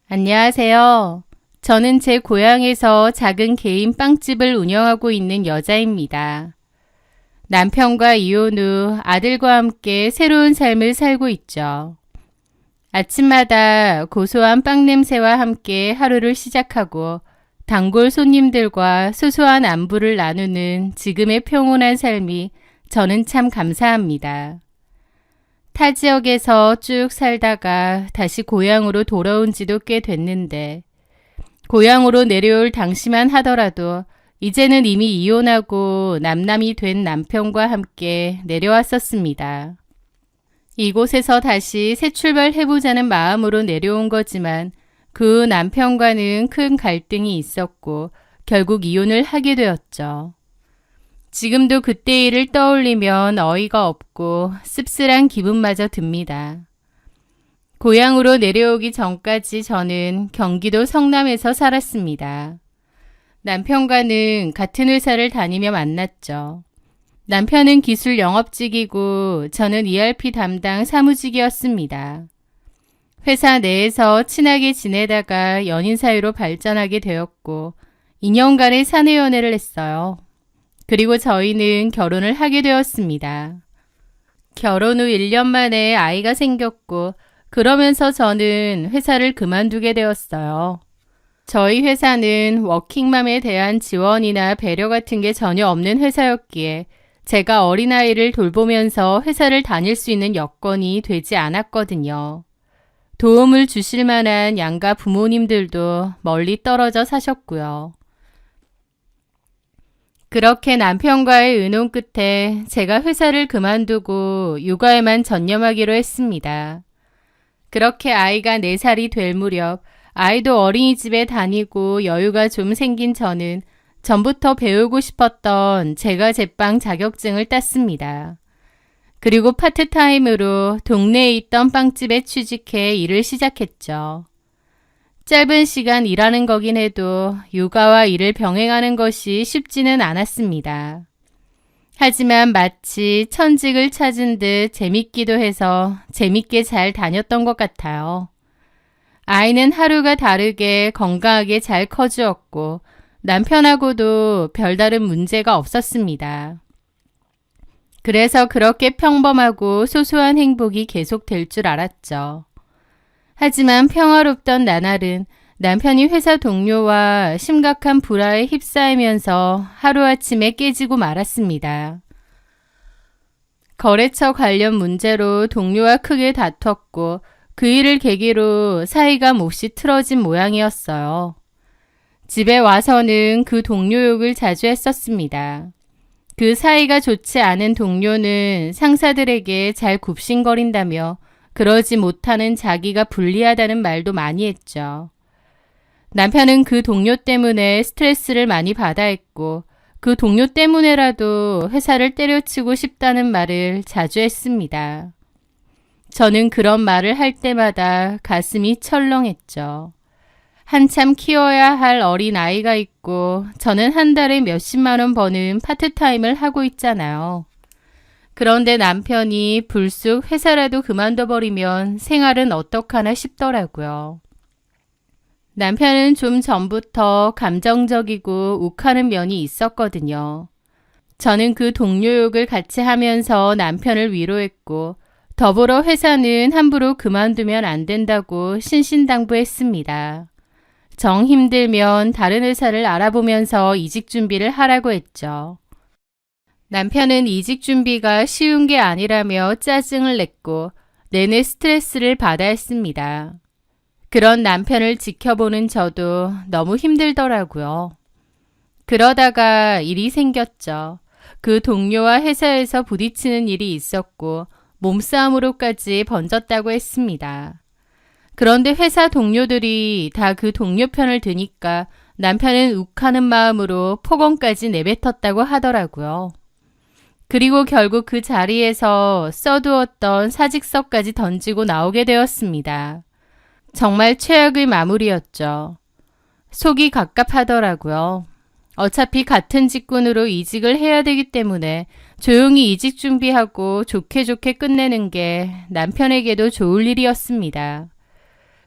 안녕하세요. 저는 제 고향에서 작은 개인 빵집을 운영하고 있는 여자입니다. 남편과 이혼 후 아들과 함께 새로운 삶을 살고 있죠. 아침마다 고소한 빵 냄새와 함께 하루를 시작하고 단골 손님들과 소소한 안부를 나누는 지금의 평온한 삶이 저는 참 감사합니다. 타 지역에서 쭉 살다가 다시 고향으로 돌아온 지도 꽤 됐는데 고향으로 내려올 당시만 하더라도 이제는 이미 이혼하고 남남이 된 남편과 함께 내려왔었습니다. 이곳에서 다시 새 출발해보자는 마음으로 내려온 거지만 그 남편과는 큰 갈등이 있었고 결국 이혼을 하게 되었죠. 지금도 그때 일을 떠올리면 어이가 없고 씁쓸한 기분마저 듭니다. 고향으로 내려오기 전까지 저는 경기도 성남에서 살았습니다. 남편과는 같은 회사를 다니며 만났죠. 남편은 기술 영업직이고 저는 ERP 담당 사무직이었습니다. 회사 내에서 친하게 지내다가 연인 사이로 발전하게 되었고 2년간의 사내 연애를 했어요. 그리고 저희는 결혼을 하게 되었습니다. 결혼 후 1년 만에 아이가 생겼고 그러면서 저는 회사를 그만두게 되었어요. 저희 회사는 워킹맘에 대한 지원이나 배려 같은 게 전혀 없는 회사였기에 제가 어린아이를 돌보면서 회사를 다닐 수 있는 여건이 되지 않았거든요. 도움을 주실 만한 양가 부모님들도 멀리 떨어져 사셨고요. 그렇게 남편과의 의논 끝에 제가 회사를 그만두고 육아에만 전념하기로 했습니다. 그렇게 아이가 4살이 될 무렵 아이도 어린이집에 다니고 여유가 좀 생긴 저는 전부터 배우고 싶었던 제과 제빵 자격증을 땄습니다. 그리고 파트타임으로 동네에 있던 빵집에 취직해 일을 시작했죠. 짧은 시간 일하는 거긴 해도 육아와 일을 병행하는 것이 쉽지는 않았습니다. 하지만 마치 천직을 찾은 듯 재밌기도 해서 재밌게 잘 다녔던 것 같아요. 아이는 하루가 다르게 건강하게 잘 커주었고 남편하고도 별다른 문제가 없었습니다. 그래서 그렇게 평범하고 소소한 행복이 계속될 줄 알았죠. 하지만 평화롭던 나날은 남편이 회사 동료와 심각한 불화에 휩싸이면서 하루아침에 깨지고 말았습니다. 거래처 관련 문제로 동료와 크게 다퉜고 그 일을 계기로 사이가 몹시 틀어진 모양이었어요. 집에 와서는 그 동료 욕을 자주 했었습니다. 그 사이가 좋지 않은 동료는 상사들에게 잘 굽신거린다며 그러지 못하는 자기가 불리하다는 말도 많이 했죠. 남편은 그 동료 때문에 스트레스를 많이 받아 했고 그 동료 때문에라도 회사를 때려치고 싶다는 말을 자주 했습니다. 저는 그런 말을 할 때마다 가슴이 철렁했죠. 한참 키워야 할 어린 아이가 있고 저는 한 달에 몇십만 원 버는 파트타임을 하고 있잖아요. 그런데 남편이 불쑥 회사라도 그만둬 버리면 생활은 어떡하나 싶더라고요. 남편은 좀 전부터 감정적이고 욱하는 면이 있었거든요. 저는 그 동료 욕을 같이 하면서 남편을 위로했고 더불어 회사는 함부로 그만두면 안 된다고 신신당부했습니다. 정 힘들면 다른 회사를 알아보면서 이직 준비를 하라고 했죠. 남편은 이직 준비가 쉬운 게 아니라며 짜증을 냈고 내내 스트레스를 받아 했습니다. 그런 남편을 지켜보는 저도 너무 힘들더라고요. 그러다가 일이 생겼죠. 그 동료와 회사에서 부딪히는 일이 있었고 몸싸움으로까지 번졌다고 했습니다. 그런데 회사 동료들이 다 그 동료 편을 드니까 남편은 욱하는 마음으로 폭언까지 내뱉었다고 하더라고요. 그리고 결국 그 자리에서 써두었던 사직서까지 던지고 나오게 되었습니다. 정말 최악의 마무리였죠. 속이 갑갑하더라고요. 어차피 같은 직군으로 이직을 해야 되기 때문에 조용히 이직 준비하고 좋게 좋게 끝내는 게 남편에게도 좋을 일이었습니다.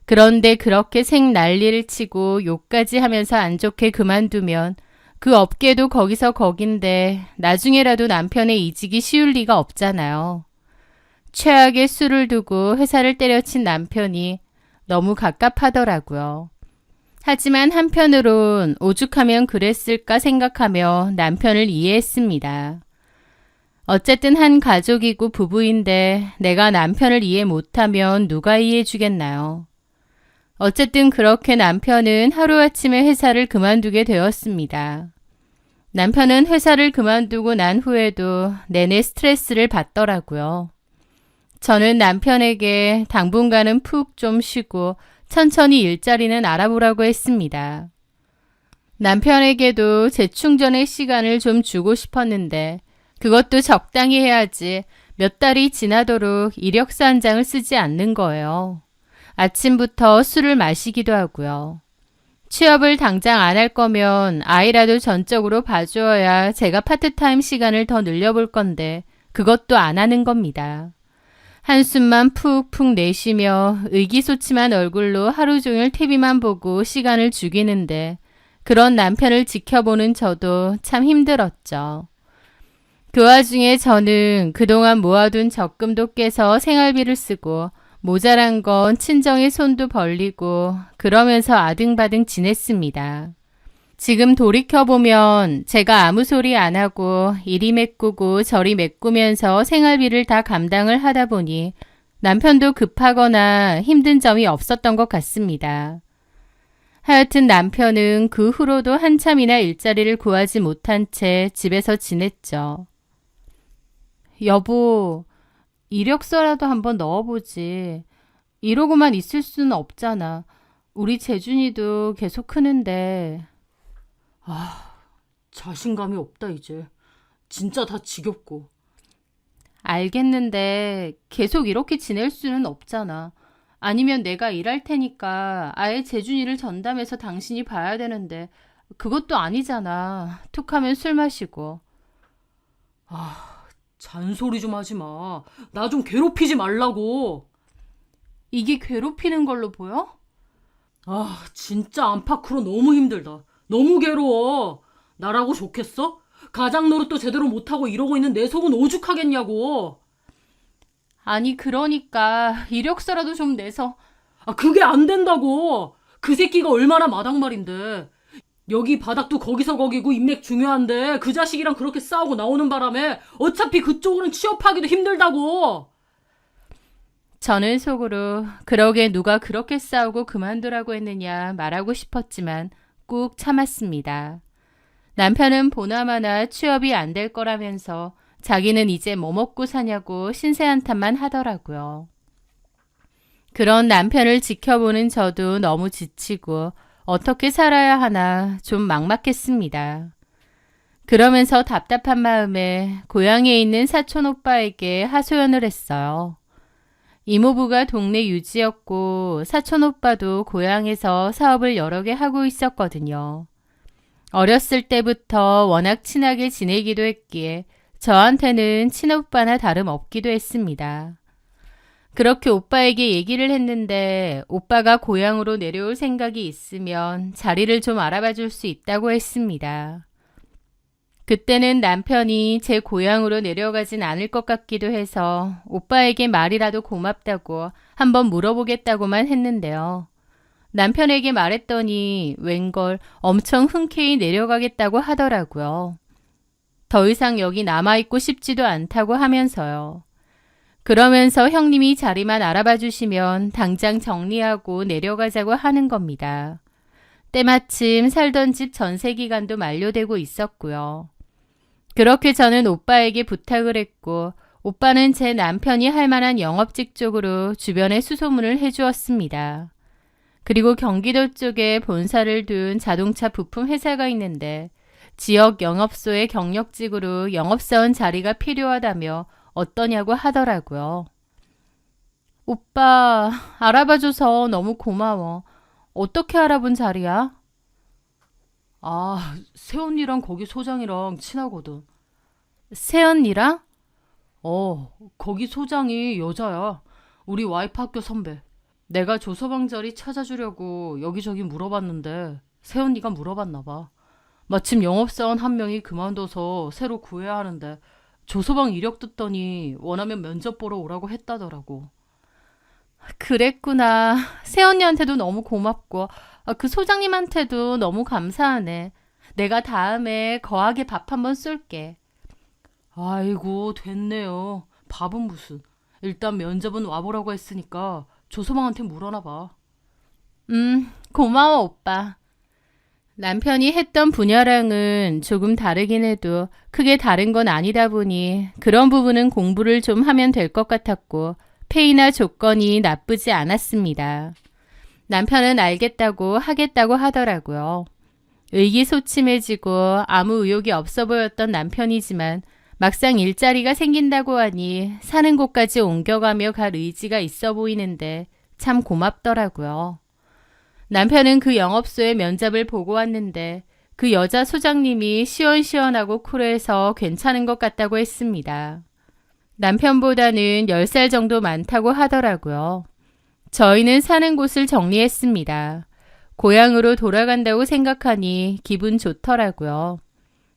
그런데 그렇게 생난리를 치고 욕까지 하면서 안 좋게 그만두면 그 업계도 거기서 거긴데 나중에라도 남편의 이직이 쉬울 리가 없잖아요. 최악의 수를 두고 회사를 때려친 남편이 너무 갑갑하더라고요. 하지만 한편으론 오죽하면 그랬을까 생각하며 남편을 이해했습니다. 어쨌든 한 가족이고 부부인데 내가 남편을 이해 못하면 누가 이해해 주겠나요? 어쨌든 그렇게 남편은 하루아침에 회사를 그만두게 되었습니다. 남편은 회사를 그만두고 난 후에도 내내 스트레스를 받더라고요. 저는 남편에게 당분간은 푹 좀 쉬고 천천히 일자리는 알아보라고 했습니다. 남편에게도 재충전의 시간을 좀 주고 싶었는데 그것도 적당히 해야지 몇 달이 지나도록 이력서 한 장을 쓰지 않는 거예요. 아침부터 술을 마시기도 하고요. 취업을 당장 안 할 거면 아이라도 전적으로 봐주어야 제가 파트타임 시간을 더 늘려볼 건데 그것도 안 하는 겁니다. 한숨만 푹푹 내쉬며 의기소침한 얼굴로 하루 종일 TV만 보고 시간을 죽이는데 그런 남편을 지켜보는 저도 참 힘들었죠. 그 와중에 저는 그동안 모아둔 적금도 깨서 생활비를 쓰고 모자란 건 친정의 손도 벌리고 그러면서 아등바등 지냈습니다. 지금 돌이켜보면 제가 아무 소리 안 하고 이리 메꾸고 저리 메꾸면서 생활비를 다 감당을 하다 보니 남편도 급하거나 힘든 점이 없었던 것 같습니다. 하여튼 남편은 그 후로도 한참이나 일자리를 구하지 못한 채 집에서 지냈죠. 여보, 이력서라도 한번 넣어보지. 이러고만 있을 수는 없잖아. 우리 재준이도 계속 크는데. 자신감이 없다 이제. 진짜 다 지겹고. 알겠는데 계속 이렇게 지낼 수는 없잖아. 아니면 내가 일할 테니까 아예 재준이를 전담해서 당신이 봐야 되는데 그것도 아니잖아. 툭하면 술 마시고. 잔소리 좀 하지 마. 나 좀 괴롭히지 말라고. 이게 괴롭히는 걸로 보여? 진짜 안팎으로 너무 힘들다. 너무 괴로워. 나라고 좋겠어? 가장 노릇도 제대로 못하고 이러고 있는 내 속은 오죽하겠냐고. 아니, 그러니까 이력서라도 좀 내서. 그게 안 된다고. 그 새끼가 얼마나 마당말인데. 여기 바닥도 거기서 거기고 인맥 중요한데 그 자식이랑 그렇게 싸우고 나오는 바람에 어차피 그쪽으로는 취업하기도 힘들다고. 저는 속으로 그러게 누가 그렇게 싸우고 그만두라고 했느냐 말하고 싶었지만 꾹 참았습니다. 남편은 보나마나 취업이 안 될 거라면서 자기는 이제 뭐 먹고 사냐고 신세한탄만 하더라고요. 그런 남편을 지켜보는 저도 너무 지치고 어떻게 살아야 하나 좀 막막했습니다. 그러면서 답답한 마음에 고향에 있는 사촌 오빠에게 하소연을 했어요. 이모부가 동네 유지였고 사촌 오빠도 고향에서 사업을 여러 개 하고 있었거든요. 어렸을 때부터 워낙 친하게 지내기도 했기에 저한테는 친오빠나 다름없기도 했습니다. 그렇게 오빠에게 얘기를 했는데 오빠가 고향으로 내려올 생각이 있으면 자리를 좀 알아봐 줄 수 있다고 했습니다. 그때는 남편이 제 고향으로 내려가진 않을 것 같기도 해서 오빠에게 말이라도 고맙다고 한번 물어보겠다고만 했는데요. 남편에게 말했더니 웬걸 엄청 흔쾌히 내려가겠다고 하더라고요. 더 이상 여기 남아있고 싶지도 않다고 하면서요. 그러면서 형님이 자리만 알아봐 주시면 당장 정리하고 내려가자고 하는 겁니다. 때마침 살던 집 전세 기간도 만료되고 있었고요. 그렇게 저는 오빠에게 부탁을 했고 오빠는 제 남편이 할 만한 영업직 쪽으로 주변에 수소문을 해주었습니다. 그리고 경기도 쪽에 본사를 둔 자동차 부품 회사가 있는데 지역 영업소의 경력직으로 영업사원 자리가 필요하다며 어떠냐고 하더라고요. 오빠, 알아봐줘서 너무 고마워. 어떻게 알아본 자리야? 새언니랑 거기 소장이랑 친하거든. 새언니랑? 거기 소장이 여자야. 우리 와이프 학교 선배. 내가 조서방 자리 찾아주려고 여기저기 물어봤는데 새언니가 물어봤나 봐. 마침 영업사원 한 명이 그만둬서 새로 구해야 하는데 조서방 이력 듣더니 원하면 면접 보러 오라고 했다더라고. 그랬구나. 새언니한테도 너무 고맙고 그 소장님한테도 너무 감사하네. 내가 다음에 거하게 밥 한번 쏠게. 아이고 됐네요. 밥은 무슨. 일단 면접은 와보라고 했으니까 조서방한테 물어나 봐. 고마워 오빠. 남편이 했던 분야랑은 조금 다르긴 해도 크게 다른 건 아니다 보니 그런 부분은 공부를 좀 하면 될 것 같았고 페이나 조건이 나쁘지 않았습니다. 남편은 알겠다고 하겠다고 하더라고요. 의기소침해지고 아무 의욕이 없어 보였던 남편이지만 막상 일자리가 생긴다고 하니 사는 곳까지 옮겨가며 갈 의지가 있어 보이는데 참 고맙더라고요. 남편은 그 영업소에 면접을 보고 왔는데 그 여자 소장님이 시원시원하고 쿨해서 괜찮은 것 같다고 했습니다. 남편보다는 10살 정도 많다고 하더라고요. 저희는 사는 곳을 정리했습니다. 고향으로 돌아간다고 생각하니 기분 좋더라고요.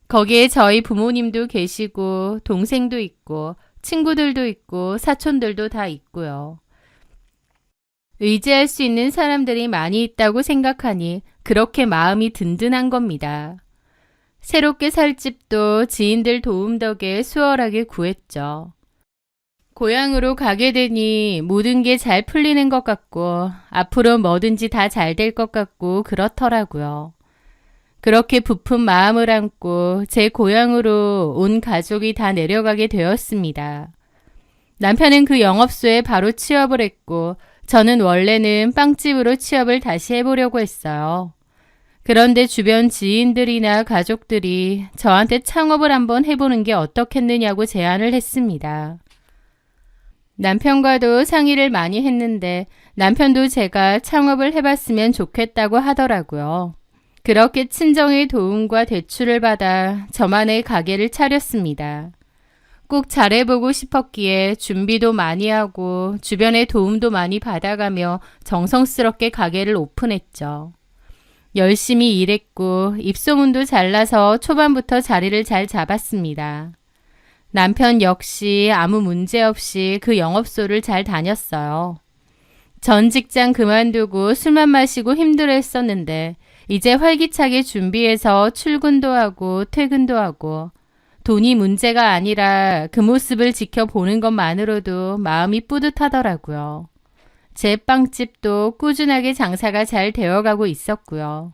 거기에 저희 부모님도 계시고 동생도 있고 친구들도 있고 사촌들도 다 있고요. 의지할 수 있는 사람들이 많이 있다고 생각하니 그렇게 마음이 든든한 겁니다. 새롭게 살 집도 지인들 도움 덕에 수월하게 구했죠. 고향으로 가게 되니 모든 게 잘 풀리는 것 같고 앞으로 뭐든지 다 잘 될 것 같고 그렇더라고요. 그렇게 부푼 마음을 안고 제 고향으로 온 가족이 다 내려가게 되었습니다. 남편은 그 영업소에 바로 취업을 했고 저는 원래는 빵집으로 취업을 다시 해보려고 했어요. 그런데 주변 지인들이나 가족들이 저한테 창업을 한번 해보는 게 어떻겠느냐고 제안을 했습니다. 남편과도 상의를 많이 했는데 남편도 제가 창업을 해봤으면 좋겠다고 하더라고요. 그렇게 친정의 도움과 대출을 받아 저만의 가게를 차렸습니다. 꼭 잘해보고 싶었기에 준비도 많이 하고 주변의 도움도 많이 받아가며 정성스럽게 가게를 오픈했죠. 열심히 일했고 입소문도 잘 나서 초반부터 자리를 잘 잡았습니다. 남편 역시 아무 문제 없이 그 영업소를 잘 다녔어요. 전 직장 그만두고 술만 마시고 힘들어했었는데 이제 활기차게 준비해서 출근도 하고 퇴근도 하고 돈이 문제가 아니라 그 모습을 지켜보는 것만으로도 마음이 뿌듯하더라고요. 제 빵집도 꾸준하게 장사가 잘 되어가고 있었고요.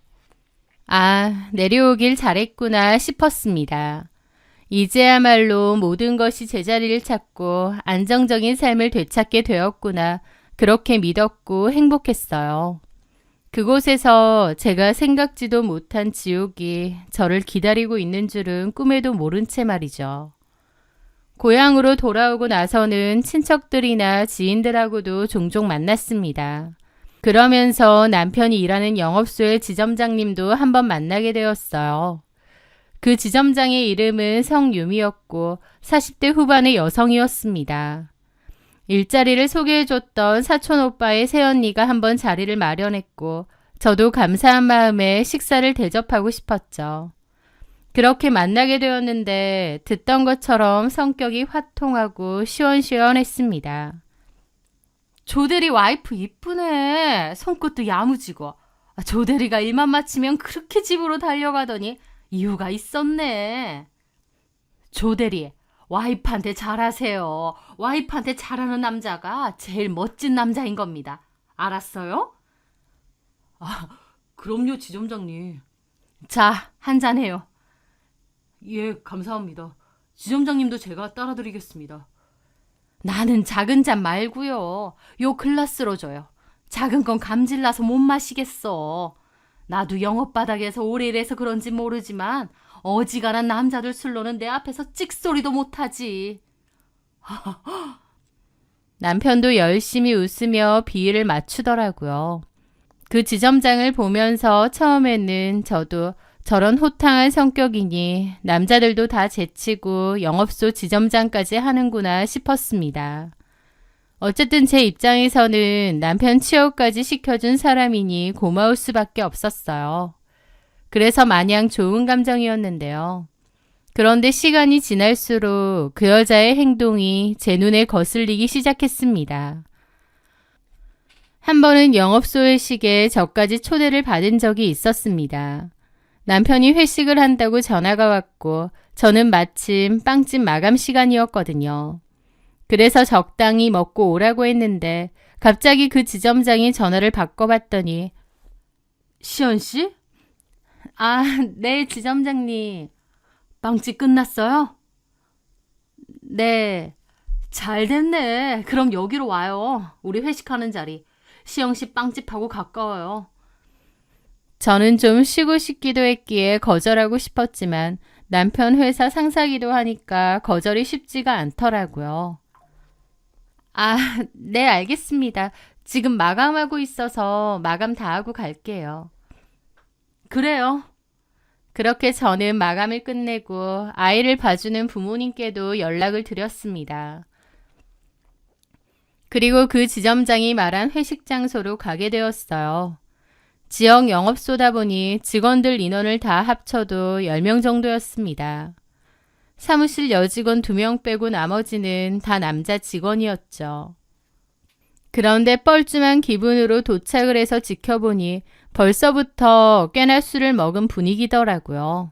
아, 내려오길 잘했구나 싶었습니다. 이제야말로 모든 것이 제자리를 찾고 안정적인 삶을 되찾게 되었구나. 그렇게 믿었고 행복했어요. 그곳에서 제가 생각지도 못한 지옥이 저를 기다리고 있는 줄은 꿈에도 모른 채 말이죠. 고향으로 돌아오고 나서는 친척들이나 지인들하고도 종종 만났습니다. 그러면서 남편이 일하는 영업소의 지점장님도 한번 만나게 되었어요. 그 지점장의 이름은 성유미였고 40대 후반의 여성이었습니다. 일자리를 소개해줬던 사촌오빠의 새언니가 한번 자리를 마련했고 저도 감사한 마음에 식사를 대접하고 싶었죠. 그렇게 만나게 되었는데 듣던 것처럼 성격이 화통하고 시원시원했습니다. 조대리 와이프 이쁘네. 손끝도 야무지고. 조대리가 일만 마치면 그렇게 집으로 달려가더니 이유가 있었네. 조대리, 와이프한테 잘하세요. 와이프한테 잘하는 남자가 제일 멋진 남자인 겁니다. 알았어요? 그럼요, 지점장님. 자, 한잔해요. 예, 감사합니다. 지점장님도 제가 따라드리겠습니다. 나는 작은 잔 말고요. 요 글라스로 줘요. 작은 건 감질나서 못 마시겠어. 나도 영업바닥에서 오래 일해서 그런지 모르지만 어지간한 남자들 술로는 내 앞에서 찍소리도 못하지. 남편도 열심히 웃으며 비위를 맞추더라고요. 그 지점장을 보면서 처음에는 저도 저런 호탕한 성격이니 남자들도 다 제치고 영업소 지점장까지 하는구나 싶었습니다. 어쨌든 제 입장에서는 남편 취업까지 시켜준 사람이니 고마울 수밖에 없었어요. 그래서 마냥 좋은 감정이었는데요. 그런데 시간이 지날수록 그 여자의 행동이 제 눈에 거슬리기 시작했습니다. 한 번은 영업소 회식에 저까지 초대를 받은 적이 있었습니다. 남편이 회식을 한다고 전화가 왔고 저는 마침 빵집 마감 시간이었거든요. 그래서 적당히 먹고 오라고 했는데 갑자기 그 지점장이 전화를 바꿔봤더니 시연씨? 아, 네, 지점장님. 빵집 끝났어요? 네. 잘 됐네. 그럼 여기로 와요. 우리 회식하는 자리. 시영씨 빵집하고 가까워요. 저는 좀 쉬고 싶기도 했기에 거절하고 싶었지만 남편 회사 상사기도 하니까 거절이 쉽지가 않더라고요. 아, 네, 알겠습니다. 지금 마감하고 있어서 마감 다 하고 갈게요. 그래요. 그렇게 저는 마감을 끝내고 아이를 봐주는 부모님께도 연락을 드렸습니다. 그리고 그 지점장이 말한 회식 장소로 가게 되었어요. 지역 영업소다 보니 직원들 인원을 다 합쳐도 10명 정도였습니다. 사무실 여직원 2명 빼고 나머지는 다 남자 직원이었죠. 그런데 뻘쭘한 기분으로 도착을 해서 지켜보니 벌써부터 꽤나 술을 먹은 분위기더라고요.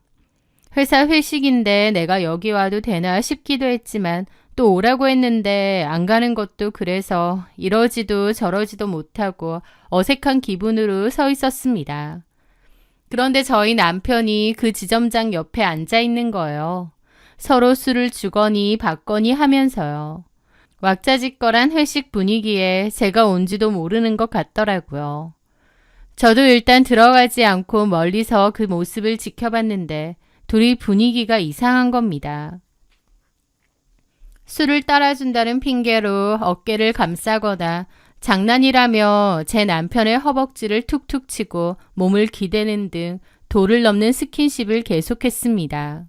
회사 회식인데 내가 여기 와도 되나 싶기도 했지만 또 오라고 했는데 안 가는 것도 그래서 이러지도 저러지도 못하고 어색한 기분으로 서 있었습니다. 그런데 저희 남편이 그 지점장 옆에 앉아 있는 거예요. 서로 술을 주거니 받거니 하면서요. 왁자지껄한 회식 분위기에 제가 온지도 모르는 것 같더라고요. 저도 일단 들어가지 않고 멀리서 그 모습을 지켜봤는데 둘이 분위기가 이상한 겁니다. 술을 따라준다는 핑계로 어깨를 감싸거나 장난이라며 제 남편의 허벅지를 툭툭 치고 몸을 기대는 등 도를 넘는 스킨십을 계속했습니다.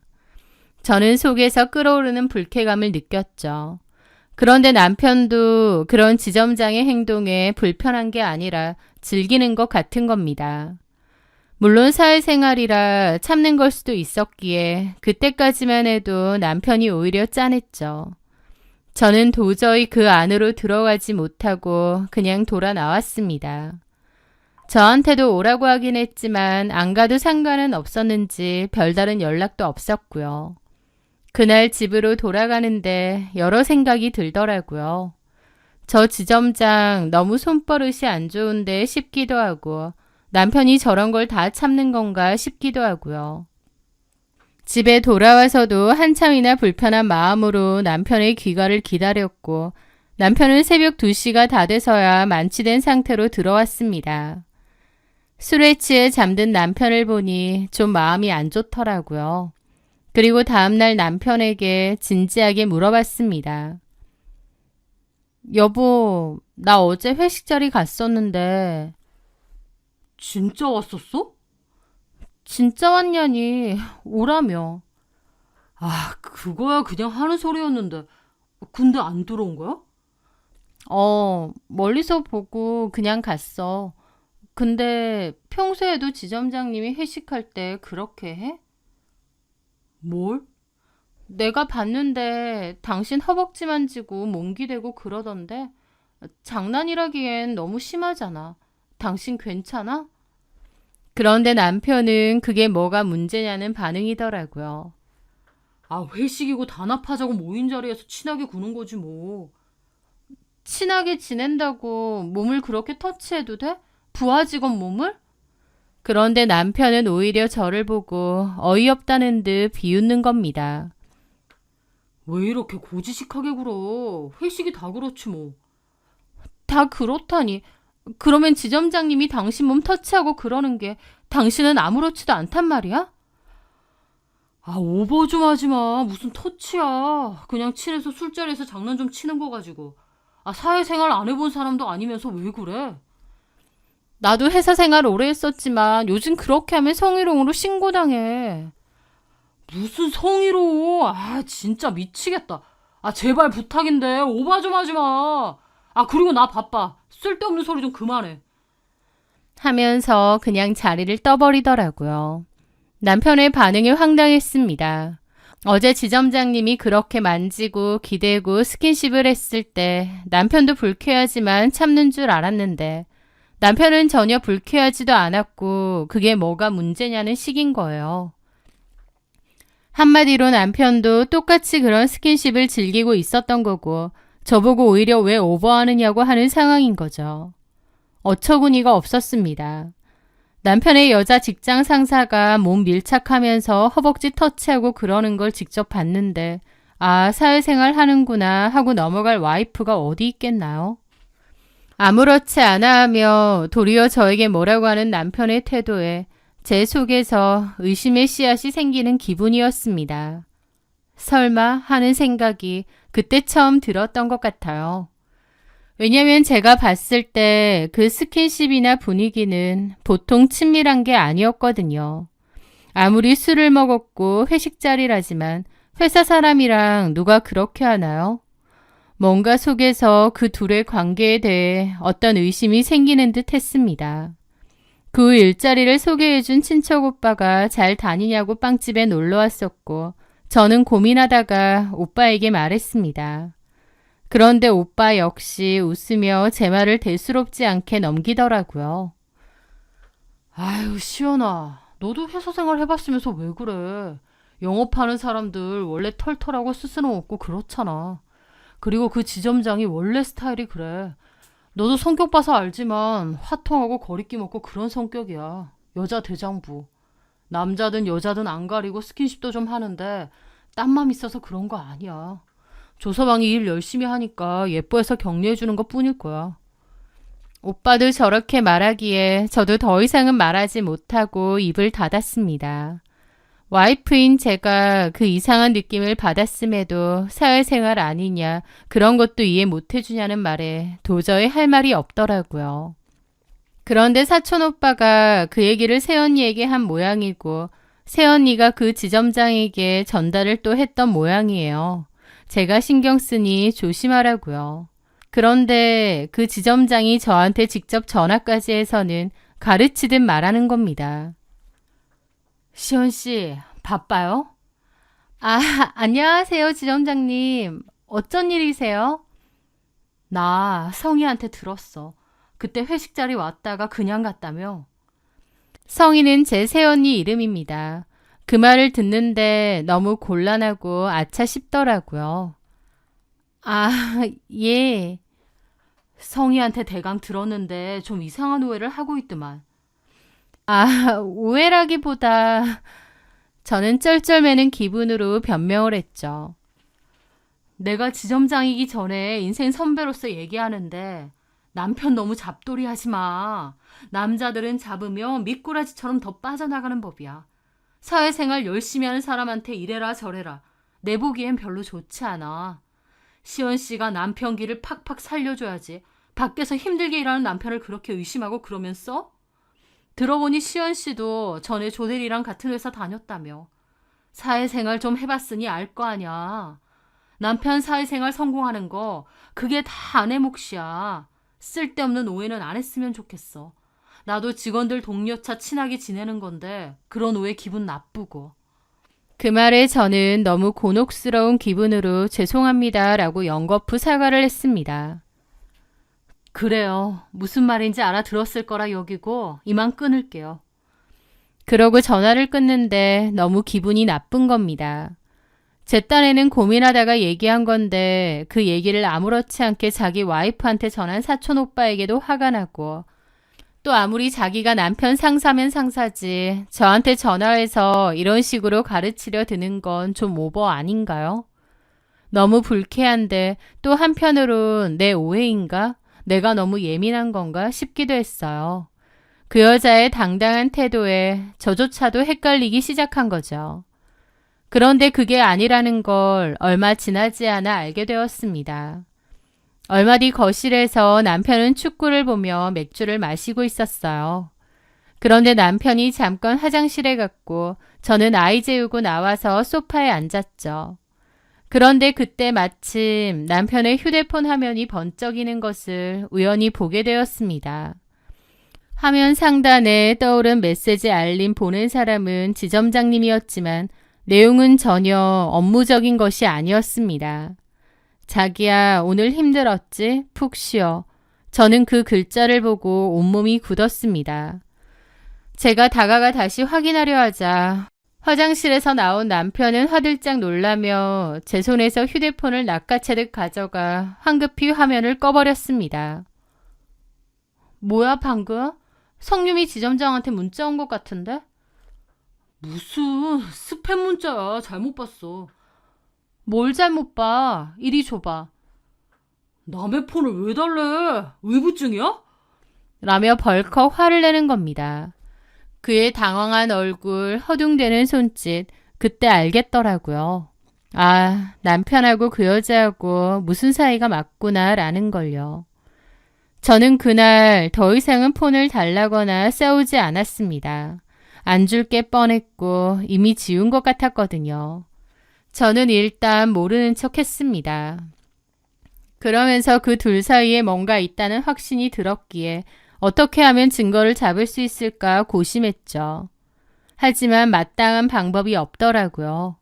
저는 속에서 끓어오르는 불쾌감을 느꼈죠. 그런데 남편도 그런 지점장의 행동에 불편한 게 아니라 즐기는 것 같은 겁니다. 물론 사회생활이라 참는 걸 수도 있었기에 그때까지만 해도 남편이 오히려 짠했죠. 저는 도저히 그 안으로 들어가지 못하고 그냥 돌아 나왔습니다. 저한테도 오라고 하긴 했지만 안 가도 상관은 없었는지 별다른 연락도 없었고요. 그날 집으로 돌아가는데 여러 생각이 들더라고요. 저 지점장 너무 손버릇이 안 좋은데 싶기도 하고 남편이 저런 걸 다 참는 건가 싶기도 하고요. 집에 돌아와서도 한참이나 불편한 마음으로 남편의 귀가를 기다렸고 남편은 새벽 2시가 다 돼서야 만취된 상태로 들어왔습니다. 술에 취해 잠든 남편을 보니 좀 마음이 안 좋더라고요. 그리고 다음날 남편에게 진지하게 물어봤습니다. 여보, 나 어제 회식 자리 갔었는데. 진짜 왔었어? 진짜 왔냐니, 오라며. 아, 그거야 그냥 하는 소리였는데. 근데 안 들어온 거야? 멀리서 보고 그냥 갔어. 근데 평소에도 지점장님이 회식할 때 그렇게 해? 뭘? 내가 봤는데 당신 허벅지 만지고 몸기대고 그러던데 장난이라기엔 너무 심하잖아. 당신 괜찮아? 그런데 남편은 그게 뭐가 문제냐는 반응이더라고요. 아, 회식이고 단합하자고 모인 자리에서 친하게 구는 거지 뭐. 친하게 지낸다고 몸을 그렇게 터치해도 돼? 부하 직원 몸을? 그런데 남편은 오히려 저를 보고 어이없다는 듯 비웃는 겁니다. 왜 이렇게 고지식하게 굴어? 회식이 다 그렇지 뭐. 다 그렇다니. 그러면 지점장님이 당신 몸 터치하고 그러는 게 당신은 아무렇지도 않단 말이야? 아, 오버 좀 하지 마. 무슨 터치야. 그냥 친해서 술자리에서 장난 좀 치는 거 가지고. 아, 사회생활 안 해본 사람도 아니면서 왜 그래? 나도 회사 생활 오래 했었지만 요즘 그렇게 하면 성희롱으로 신고당해. 무슨 성희롱. 아, 진짜 미치겠다. 아, 제발 부탁인데 오버 좀 하지 마. 아, 그리고 나 바빠. 쓸데없는 소리 좀 그만해. 하면서 그냥 자리를 떠버리더라고요. 남편의 반응이 황당했습니다. 어제 지점장님이 그렇게 만지고 기대고 스킨십을 했을 때 남편도 불쾌하지만 참는 줄 알았는데 남편은 전혀 불쾌하지도 않았고 그게 뭐가 문제냐는 식인 거예요. 한마디로 남편도 똑같이 그런 스킨십을 즐기고 있었던 거고 저보고 오히려 왜 오버하느냐고 하는 상황인 거죠. 어처구니가 없었습니다. 남편의 여자 직장 상사가 몸 밀착하면서 허벅지 터치하고 그러는 걸 직접 봤는데 아, 사회생활 하는구나 하고 넘어갈 와이프가 어디 있겠나요? 아무렇지 않아 하며 도리어 저에게 뭐라고 하는 남편의 태도에 제 속에서 의심의 씨앗이 생기는 기분이었습니다. 설마 하는 생각이 그때 처음 들었던 것 같아요. 왜냐면 제가 봤을 때 그 스킨십이나 분위기는 보통 친밀한 게 아니었거든요. 아무리 술을 먹었고 회식 자리라지만 회사 사람이랑 누가 그렇게 하나요? 뭔가 속에서 그 둘의 관계에 대해 어떤 의심이 생기는 듯 했습니다. 그 일자리를 소개해준 친척 오빠가 잘 다니냐고 빵집에 놀러 왔었고 저는 고민하다가 오빠에게 말했습니다. 그런데 오빠 역시 웃으며 제 말을 대수롭지 않게 넘기더라고요. 아유, 시연아. 너도 회사 생활 해봤으면서 왜 그래? 영업하는 사람들 원래 털털하고 스스럼 없고 그렇잖아. 그리고 그 지점장이 원래 스타일이 그래. 너도 성격 봐서 알지만 화통하고 거리낌 없고 그런 성격이야. 여자 대장부. 남자든 여자든 안 가리고 스킨십도 좀 하는데 딴맘 있어서 그런 거 아니야. 조서방이 일 열심히 하니까 예뻐해서 격려해주는 것 뿐일 거야. 오빠도 저렇게 말하기에 저도 더 이상은 말하지 못하고 입을 닫았습니다. 와이프인 제가 그 이상한 느낌을 받았음에도 사회생활 아니냐 그런 것도 이해 못해주냐는 말에 도저히 할 말이 없더라고요. 그런데 사촌 오빠가 그 얘기를 새언니에게 한 모양이고 새언니가 그 지점장에게 전달을 또 했던 모양이에요. 제가 신경 쓰니 조심하라고요. 그런데 그 지점장이 저한테 직접 전화까지 해서는 가르치듯 말하는 겁니다. 시원 씨, 바빠요? 아, 안녕하세요, 지점장님. 어쩐 일이세요? 나 성희한테 들었어. 그때 회식 자리 왔다가 그냥 갔다며. 성희는 제 새언니 이름입니다. 그 말을 듣는데 너무 곤란하고 아차 싶더라고요. 아, 예. 성희한테 대강 들었는데 좀 이상한 오해를 하고 있더만. 아, 오해라기보다 저는 쩔쩔매는 기분으로 변명을 했죠. 내가 지점장이기 전에 인생 선배로서 얘기하는데 남편 너무 잡돌이 하지 마. 남자들은 잡으면 미꾸라지처럼 더 빠져나가는 법이야. 사회생활 열심히 하는 사람한테 이래라 저래라. 내 보기엔 별로 좋지 않아. 시원 씨가 남편 길을 팍팍 살려줘야지. 밖에서 힘들게 일하는 남편을 그렇게 의심하고 그러면서? 들어보니 시원 씨도 전에 조대리랑 같은 회사 다녔다며. 사회생활 좀 해봤으니 알 거 아냐. 남편 사회생활 성공하는 거 그게 다 아내 몫이야. 쓸데없는 오해는 안 했으면 좋겠어. 나도 직원들 동료차 친하게 지내는 건데 그런 오해 기분 나쁘고. 그 말에 저는 너무 곤혹스러운 기분으로 죄송합니다라고 연거푸 사과를 했습니다. 그래요. 무슨 말인지 알아들었을 거라 여기고 이만 끊을게요. 그러고 전화를 끊는데 너무 기분이 나쁜 겁니다. 제 딴에는 고민하다가 얘기한 건데 그 얘기를 아무렇지 않게 자기 와이프한테 전한 사촌 오빠에게도 화가 나고 또 아무리 자기가 남편 상사면 상사지 저한테 전화해서 이런 식으로 가르치려 드는 건 좀 오버 아닌가요? 너무 불쾌한데 또 한편으론 내 오해인가? 내가 너무 예민한 건가 싶기도 했어요. 그 여자의 당당한 태도에 저조차도 헷갈리기 시작한 거죠. 그런데 그게 아니라는 걸 얼마 지나지 않아 알게 되었습니다. 얼마 뒤 거실에서 남편은 축구를 보며 맥주를 마시고 있었어요. 그런데 남편이 잠깐 화장실에 갔고 저는 아이 재우고 나와서 소파에 앉았죠. 그런데 그때 마침 남편의 휴대폰 화면이 번쩍이는 것을 우연히 보게 되었습니다. 화면 상단에 떠오른 메시지 알림 보낸 사람은 지점장님이었지만 내용은 전혀 업무적인 것이 아니었습니다. 자기야, 오늘 힘들었지? 푹 쉬어. 저는 그 글자를 보고 온몸이 굳었습니다. 제가 다가가 다시 확인하려 하자 화장실에서 나온 남편은 화들짝 놀라며 제 손에서 휴대폰을 낚아채듯 가져가 황급히 화면을 꺼버렸습니다. 뭐야 방금? 성유미 지점장한테 문자 온 것 같은데? 무슨 스팸 문자야. 잘못 봤어. 뭘 잘못 봐. 이리 줘봐. 남의 폰을 왜 달래? 의부증이야? 라며 벌컥 화를 내는 겁니다. 그의 당황한 얼굴, 허둥대는 손짓, 그때 알겠더라고요. 아, 남편하고 그 여자하고 무슨 사이가 맞구나라는 걸요. 저는 그날 더 이상은 폰을 달라거나 싸우지 않았습니다. 안 줄 게 뻔했고 이미 지운 것 같았거든요. 저는 일단 모르는 척 했습니다. 그러면서 그 둘 사이에 뭔가 있다는 확신이 들었기에 어떻게 하면 증거를 잡을 수 있을까 고심했죠. 하지만 마땅한 방법이 없더라고요.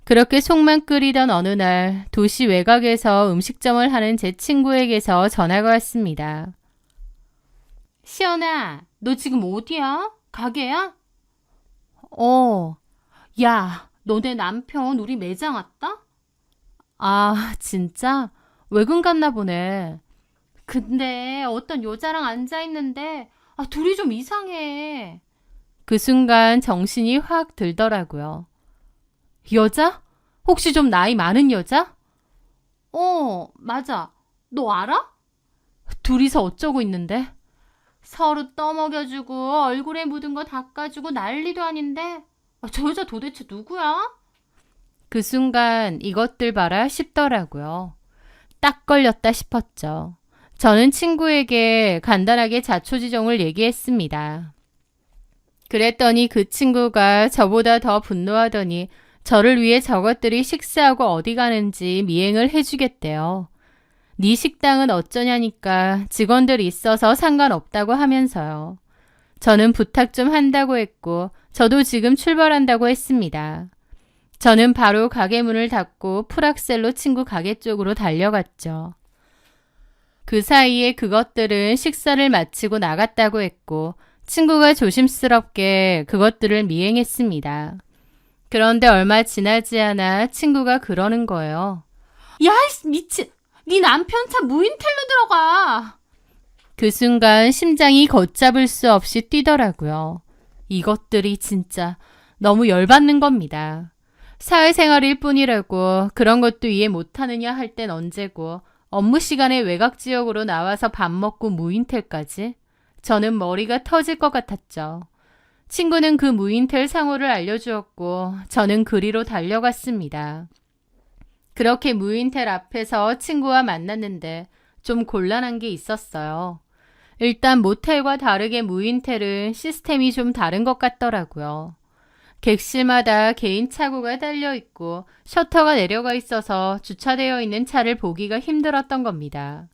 그렇게 속만 끓이던 어느 날 도시 외곽에서 음식점을 하는 제 친구에게서 전화가 왔습니다. 시연아, 너 지금 어디야? 가게야? 야, 너네 남편 우리 매장 왔다? 아, 진짜? 외근 갔나 보네. 근데 어떤 여자랑 앉아있는데 둘이 좀 이상해. 그 순간 정신이 확 들더라고요. 여자? 혹시 좀 나이 많은 여자? 맞아. 너 알아? 둘이서 어쩌고 있는데? 서로 떠먹여주고 얼굴에 묻은 거 닦아주고 난리도 아닌데 저 여자 도대체 누구야? 그 순간 이것들 봐라 싶더라고요. 딱 걸렸다 싶었죠. 저는 친구에게 간단하게 자초지종을 얘기했습니다. 그랬더니 그 친구가 저보다 더 분노하더니 저를 위해 저것들이 식사하고 어디 가는지 미행을 해주겠대요. 네 식당은 어쩌냐니까 직원들 있어서 상관없다고 하면서요. 저는 부탁 좀 한다고 했고 저도 지금 출발한다고 했습니다. 저는 바로 가게 문을 닫고 풀악셀로 친구 가게 쪽으로 달려갔죠. 그 사이에 그것들은 식사를 마치고 나갔다고 했고 친구가 조심스럽게 그것들을 미행했습니다. 그런데 얼마 지나지 않아 친구가 그러는 거예요. 야, 미친! 네 남편 차 무인텔로 들어가! 그 순간 심장이 걷잡을 수 없이 뛰더라고요. 이것들이 진짜 너무 열받는 겁니다. 사회생활일 뿐이라고 그런 것도 이해 못하느냐 할 땐 언제고 업무 시간에 외곽 지역으로 나와서 밥 먹고 무인텔까지? 저는 머리가 터질 것 같았죠. 친구는 그 무인텔 상호를 알려주었고 저는 그리로 달려갔습니다. 그렇게 무인텔 앞에서 친구와 만났는데 좀 곤란한 게 있었어요. 일단 모텔과 다르게 무인텔은 시스템이 좀 다른 것 같더라고요. 객실마다 개인 차고가 달려 있고 셔터가 내려가 있어서 주차되어 있는 차를 보기가 힘들었던 겁니다.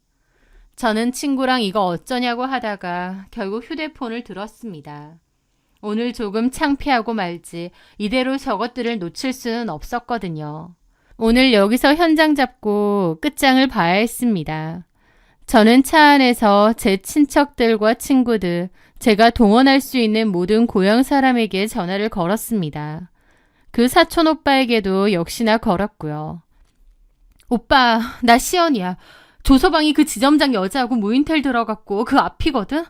저는 친구랑 이거 어쩌냐고 하다가 결국 휴대폰을 들었습니다. 오늘 조금 창피하고 말지 이대로 저것들을 놓칠 수는 없었거든요. 오늘 여기서 현장 잡고 끝장을 봐야 했습니다. 저는 차 안에서 제 친척들과 친구들, 제가 동원할 수 있는 모든 고향 사람에게 전화를 걸었습니다. 그 사촌 오빠에게도 역시나 걸었고요. 오빠, 나 시연이야. 조서방이 그 지점장 여자하고 무인텔 들어갔고 그 앞이거든?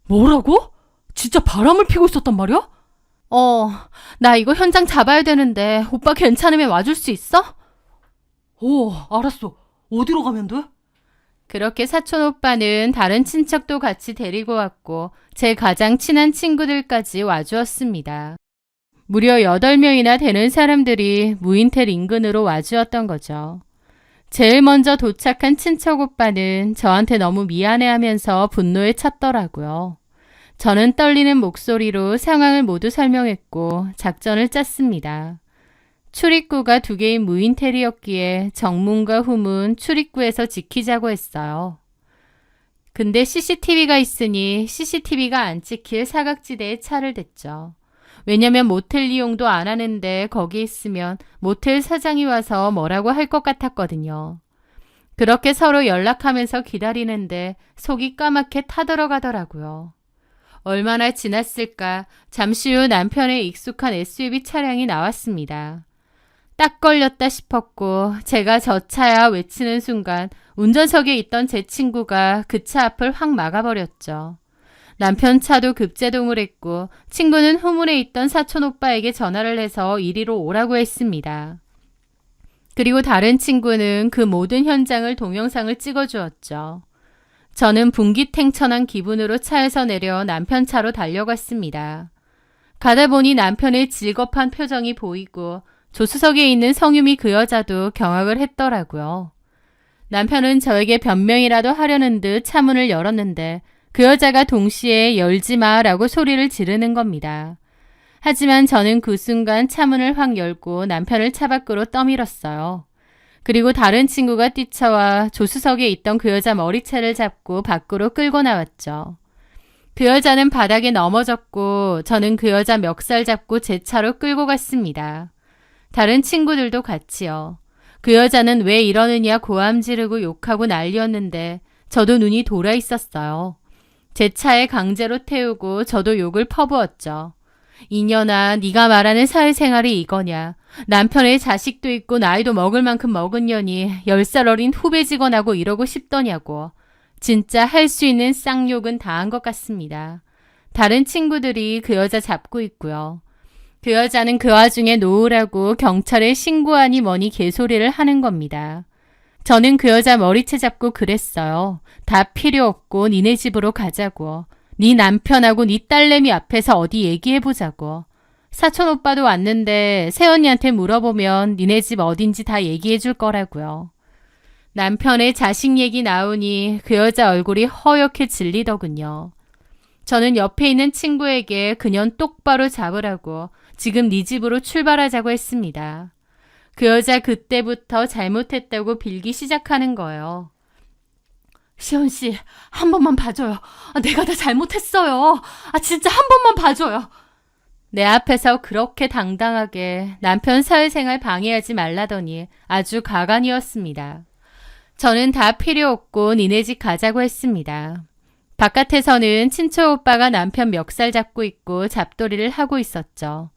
뭐라고? 진짜 바람을 피고 있었단 말이야? 나 이거 현장 잡아야 되는데 오빠 괜찮으면 와줄 수 있어? 알았어. 어디로 가면 돼? 그렇게 사촌 오빠는 다른 친척도 같이 데리고 왔고 제 가장 친한 친구들까지 와주었습니다. 무려 8명이나 되는 사람들이 무인텔 인근으로 와주었던 거죠. 제일 먼저 도착한 친척 오빠는 저한테 너무 미안해하면서 분노에 찼더라고요. 저는 떨리는 목소리로 상황을 모두 설명했고 작전을 짰습니다. 출입구가 2개인 무인텔이었기에 정문과 후문 출입구에서 지키자고 했어요. 근데 CCTV가 있으니 CCTV가 안 찍힐 사각지대에 차를 댔죠. 왜냐면 모텔 이용도 안 하는데 거기 있으면 모텔 사장이 와서 뭐라고 할 것 같았거든요. 그렇게 서로 연락하면서 기다리는데 속이 까맣게 타들어가더라고요. 얼마나 지났을까 잠시 후 남편의 익숙한 SUV 차량이 나왔습니다. 딱 걸렸다 싶었고 제가 저 차야 외치는 순간 운전석에 있던 제 친구가 그 차 앞을 확 막아버렸죠. 남편 차도 급제동을 했고 친구는 후문에 있던 사촌 오빠에게 전화를 해서 이리로 오라고 했습니다. 그리고 다른 친구는 그 모든 현장을 동영상을 찍어주었죠. 저는 분기탱천한 기분으로 차에서 내려 남편 차로 달려갔습니다. 가다 보니 남편의 질겁한 표정이 보이고 조수석에 있는 성유미 그 여자도 경악을 했더라고요. 남편은 저에게 변명이라도 하려는 듯 차문을 열었는데 그 여자가 동시에 열지 마라고 소리를 지르는 겁니다. 하지만 저는 그 순간 차문을 확 열고 남편을 차 밖으로 떠밀었어요. 그리고 다른 친구가 뛰쳐와 조수석에 있던 그 여자 머리채를 잡고 밖으로 끌고 나왔죠. 그 여자는 바닥에 넘어졌고 저는 그 여자 멱살 잡고 제 차로 끌고 갔습니다. 다른 친구들도 같이요. 그 여자는 왜 이러느냐 고함 지르고 욕하고 난리였는데 저도 눈이 돌아 있었어요. 제 차에 강제로 태우고 저도 욕을 퍼부었죠. 이년아, 네가 말하는 사회생활이 이거냐. 남편의 자식도 있고 나이도 먹을 만큼 먹은 년이 10살 어린 후배 직원하고 이러고 싶더냐고. 진짜 할 수 있는 쌍욕은 다 한 것 같습니다. 다른 친구들이 그 여자 잡고 있고요. 그 여자는 그 와중에 놓으라고 경찰에 신고하니 뭐니 개소리를 하는 겁니다. 저는 그 여자 머리채 잡고 그랬어요. 다 필요 없고 니네 집으로 가자고. 네 남편하고 네 딸내미 앞에서 어디 얘기해보자고. 사촌 오빠도 왔는데 새언니한테 물어보면 니네 집 어딘지 다 얘기해줄 거라고요. 남편의 자식 얘기 나오니 그 여자 얼굴이 허옇게 질리더군요. 저는 옆에 있는 친구에게 그년 똑바로 잡으라고 지금 네 집으로 출발하자고 했습니다. 그 여자 그때부터 잘못했다고 빌기 시작하는 거예요. 시연 씨, 한 번만 봐줘요. 내가 다 잘못했어요. 진짜 한 번만 봐줘요. 내 앞에서 그렇게 당당하게 남편 사회생활 방해하지 말라더니 아주 가관이었습니다. 저는 다 필요 없고 니네 집 가자고 했습니다. 바깥에서는 친척 오빠가 남편 멱살 잡고 있고 잡돌이를 하고 있었죠.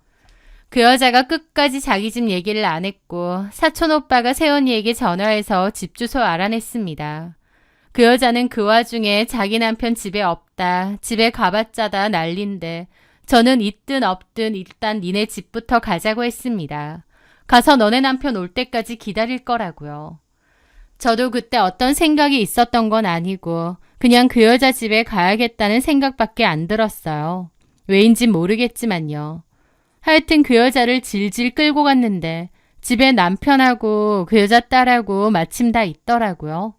그 여자가 끝까지 자기 집 얘기를 안 했고 사촌 오빠가 새언니에게 전화해서 집 주소 알아냈습니다. 그 여자는 그 와중에 자기 남편 집에 없다, 집에 가봤자다 난린데 저는 있든 없든 일단 니네 집부터 가자고 했습니다. 가서 너네 남편 올 때까지 기다릴 거라고요. 저도 그때 어떤 생각이 있었던 건 아니고 그냥 그 여자 집에 가야겠다는 생각밖에 안 들었어요. 왜인진 모르겠지만요. 하여튼 그 여자를 질질 끌고 갔는데 집에 남편하고 그 여자 딸하고 마침 다 있더라고요.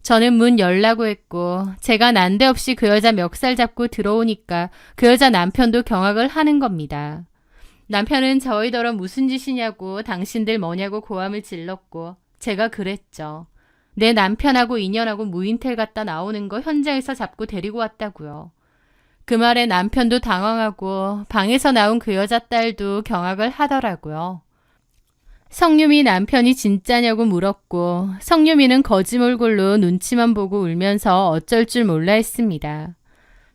저는 문 열라고 했고 제가 난데없이 그 여자 멱살 잡고 들어오니까 그 여자 남편도 경악을 하는 겁니다. 남편은 저희더러 무슨 짓이냐고 당신들 뭐냐고 고함을 질렀고 제가 그랬죠. 내 남편하고 인연하고 무인텔 갔다 나오는 거 현장에서 잡고 데리고 왔다고요. 그 말에 남편도 당황하고 방에서 나온 그 여자 딸도 경악을 하더라고요. 성유미 남편이 진짜냐고 물었고 성유미는 거짓말골로 눈치만 보고 울면서 어쩔 줄 몰라 했습니다.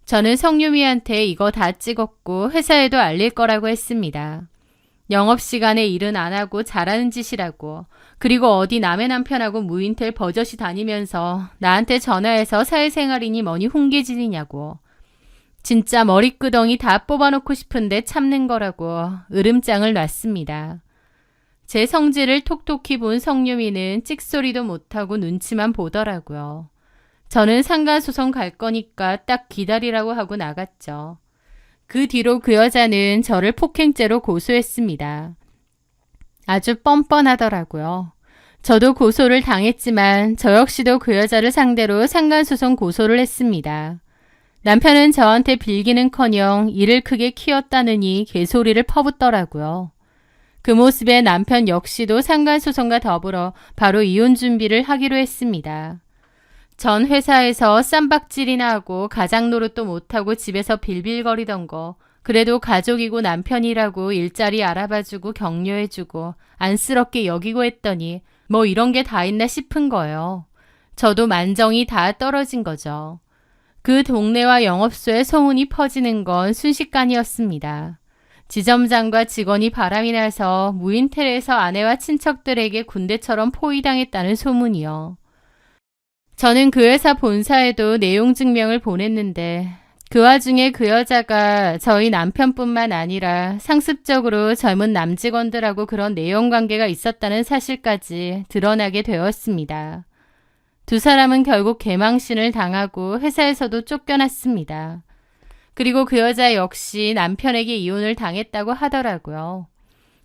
저는 성유미한테 이거 다 찍었고 회사에도 알릴 거라고 했습니다. 영업시간에 일은 안 하고 잘하는 짓이라고 그리고 어디 남의 남편하고 무인텔 버젓이 다니면서 나한테 전화해서 사회생활이니 뭐니 훈계질이냐고 진짜 머리끄덩이 다 뽑아놓고 싶은데 참는 거라고 으름장을 놨습니다. 제 성질을 톡톡히 본 성유미는 찍소리도 못하고 눈치만 보더라고요. 저는 상가소송 갈 거니까 딱 기다리라고 하고 나갔죠. 그 뒤로 그 여자는 저를 폭행죄로 고소했습니다. 아주 뻔뻔하더라고요. 저도 고소를 당했지만 저 역시도 그 여자를 상대로 상간소송 고소를 했습니다. 남편은 저한테 빌기는커녕 일을 크게 키웠다느니 개소리를 퍼붓더라고요. 그 모습에 남편 역시도 상간소송과 더불어 바로 이혼 준비를 하기로 했습니다. 전 회사에서 쌈박질이나 하고 가장 노릇도 못하고 집에서 빌빌거리던 거 그래도 가족이고 남편이라고 일자리 알아봐주고 격려해주고 안쓰럽게 여기고 했더니 뭐 이런 게 다 있나 싶은 거예요. 저도 만정이 다 떨어진 거죠. 그 동네와 영업소에 소문이 퍼지는 건 순식간이었습니다. 지점장과 직원이 바람이 나서 무인텔에서 아내와 친척들에게 군대처럼 포위당했다는 소문이요. 저는 그 회사 본사에도 내용 증명을 보냈는데 그 와중에 그 여자가 저희 남편뿐만 아니라 상습적으로 젊은 남직원들하고 그런 내용 관계가 있었다는 사실까지 드러나게 되었습니다. 두 사람은 결국 개망신을 당하고 회사에서도 쫓겨났습니다. 그리고 그 여자 역시 남편에게 이혼을 당했다고 하더라고요.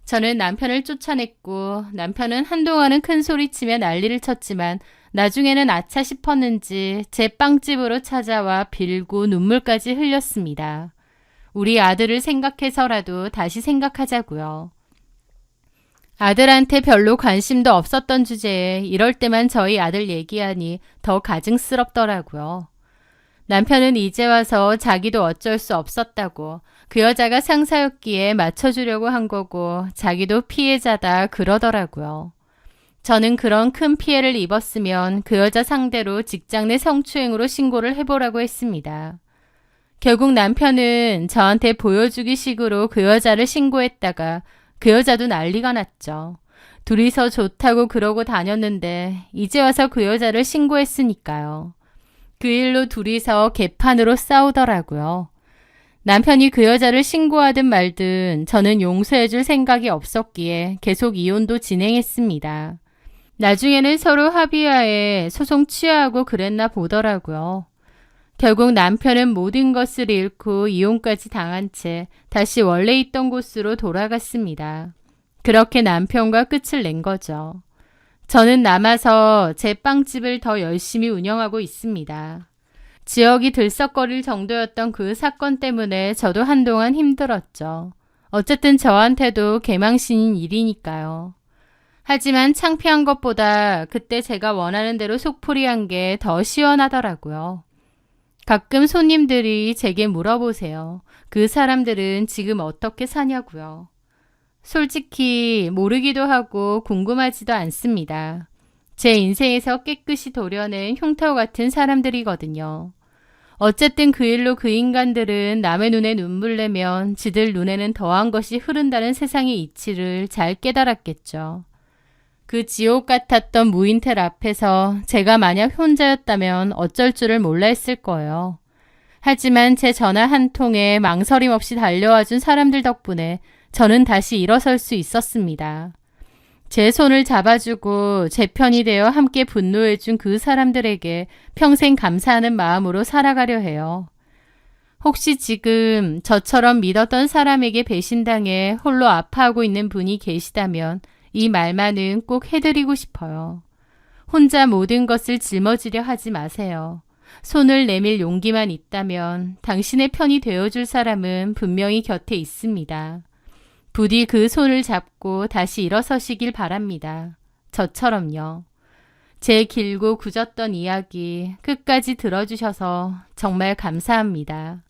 저는 남편을 쫓아냈고 남편은 한동안은 큰 소리치며 난리를 쳤지만 나중에는 아차 싶었는지 제 빵집으로 찾아와 빌고 눈물까지 흘렸습니다. 우리 아들을 생각해서라도 다시 생각하자고요. 아들한테 별로 관심도 없었던 주제에 이럴 때만 저희 아들 얘기하니 더 가증스럽더라고요. 남편은 이제 와서 자기도 어쩔 수 없었다고 그 여자가 상사였기에 맞춰주려고 한 거고 자기도 피해자다 그러더라고요. 저는 그런 큰 피해를 입었으면 그 여자 상대로 직장 내 성추행으로 신고를 해보라고 했습니다. 결국 남편은 저한테 보여주기 식으로 그 여자를 신고했다가 그 여자도 난리가 났죠. 둘이서 좋다고 그러고 다녔는데 이제 와서 그 여자를 신고했으니까요. 그 일로 둘이서 개판으로 싸우더라고요. 남편이 그 여자를 신고하든 말든 저는 용서해줄 생각이 없었기에 계속 이혼도 진행했습니다. 나중에는 서로 합의하에 소송 취하하고 그랬나 보더라고요. 결국 남편은 모든 것을 잃고 이혼까지 당한 채 다시 원래 있던 곳으로 돌아갔습니다. 그렇게 남편과 끝을 낸 거죠. 저는 남아서 제 빵집을 더 열심히 운영하고 있습니다. 지역이 들썩거릴 정도였던 그 사건 때문에 저도 한동안 힘들었죠. 어쨌든 저한테도 개망신인 일이니까요. 하지만 창피한 것보다 그때 제가 원하는 대로 속풀이한 게 더 시원하더라고요. 가끔 손님들이 제게 물어보세요. 그 사람들은 지금 어떻게 사냐고요. 솔직히 모르기도 하고 궁금하지도 않습니다. 제 인생에서 깨끗이 도려낸 흉터 같은 사람들이거든요. 어쨌든 그 일로 그 인간들은 남의 눈에 눈물 내면 지들 눈에는 더한 것이 흐른다는 세상의 이치를 잘 깨달았겠죠. 그 지옥 같았던 무인텔 앞에서 제가 만약 혼자였다면 어쩔 줄을 몰라 했을 거예요. 하지만 제 전화 한 통에 망설임 없이 달려와준 사람들 덕분에 저는 다시 일어설 수 있었습니다. 제 손을 잡아주고 제 편이 되어 함께 분노해준 그 사람들에게 평생 감사하는 마음으로 살아가려 해요. 혹시 지금 저처럼 믿었던 사람에게 배신당해 홀로 아파하고 있는 분이 계시다면 이 말만은 꼭 해드리고 싶어요. 혼자 모든 것을 짊어지려 하지 마세요. 손을 내밀 용기만 있다면 당신의 편이 되어줄 사람은 분명히 곁에 있습니다. 부디 그 손을 잡고 다시 일어서시길 바랍니다. 저처럼요. 제 길고 굳었던 이야기 끝까지 들어주셔서 정말 감사합니다.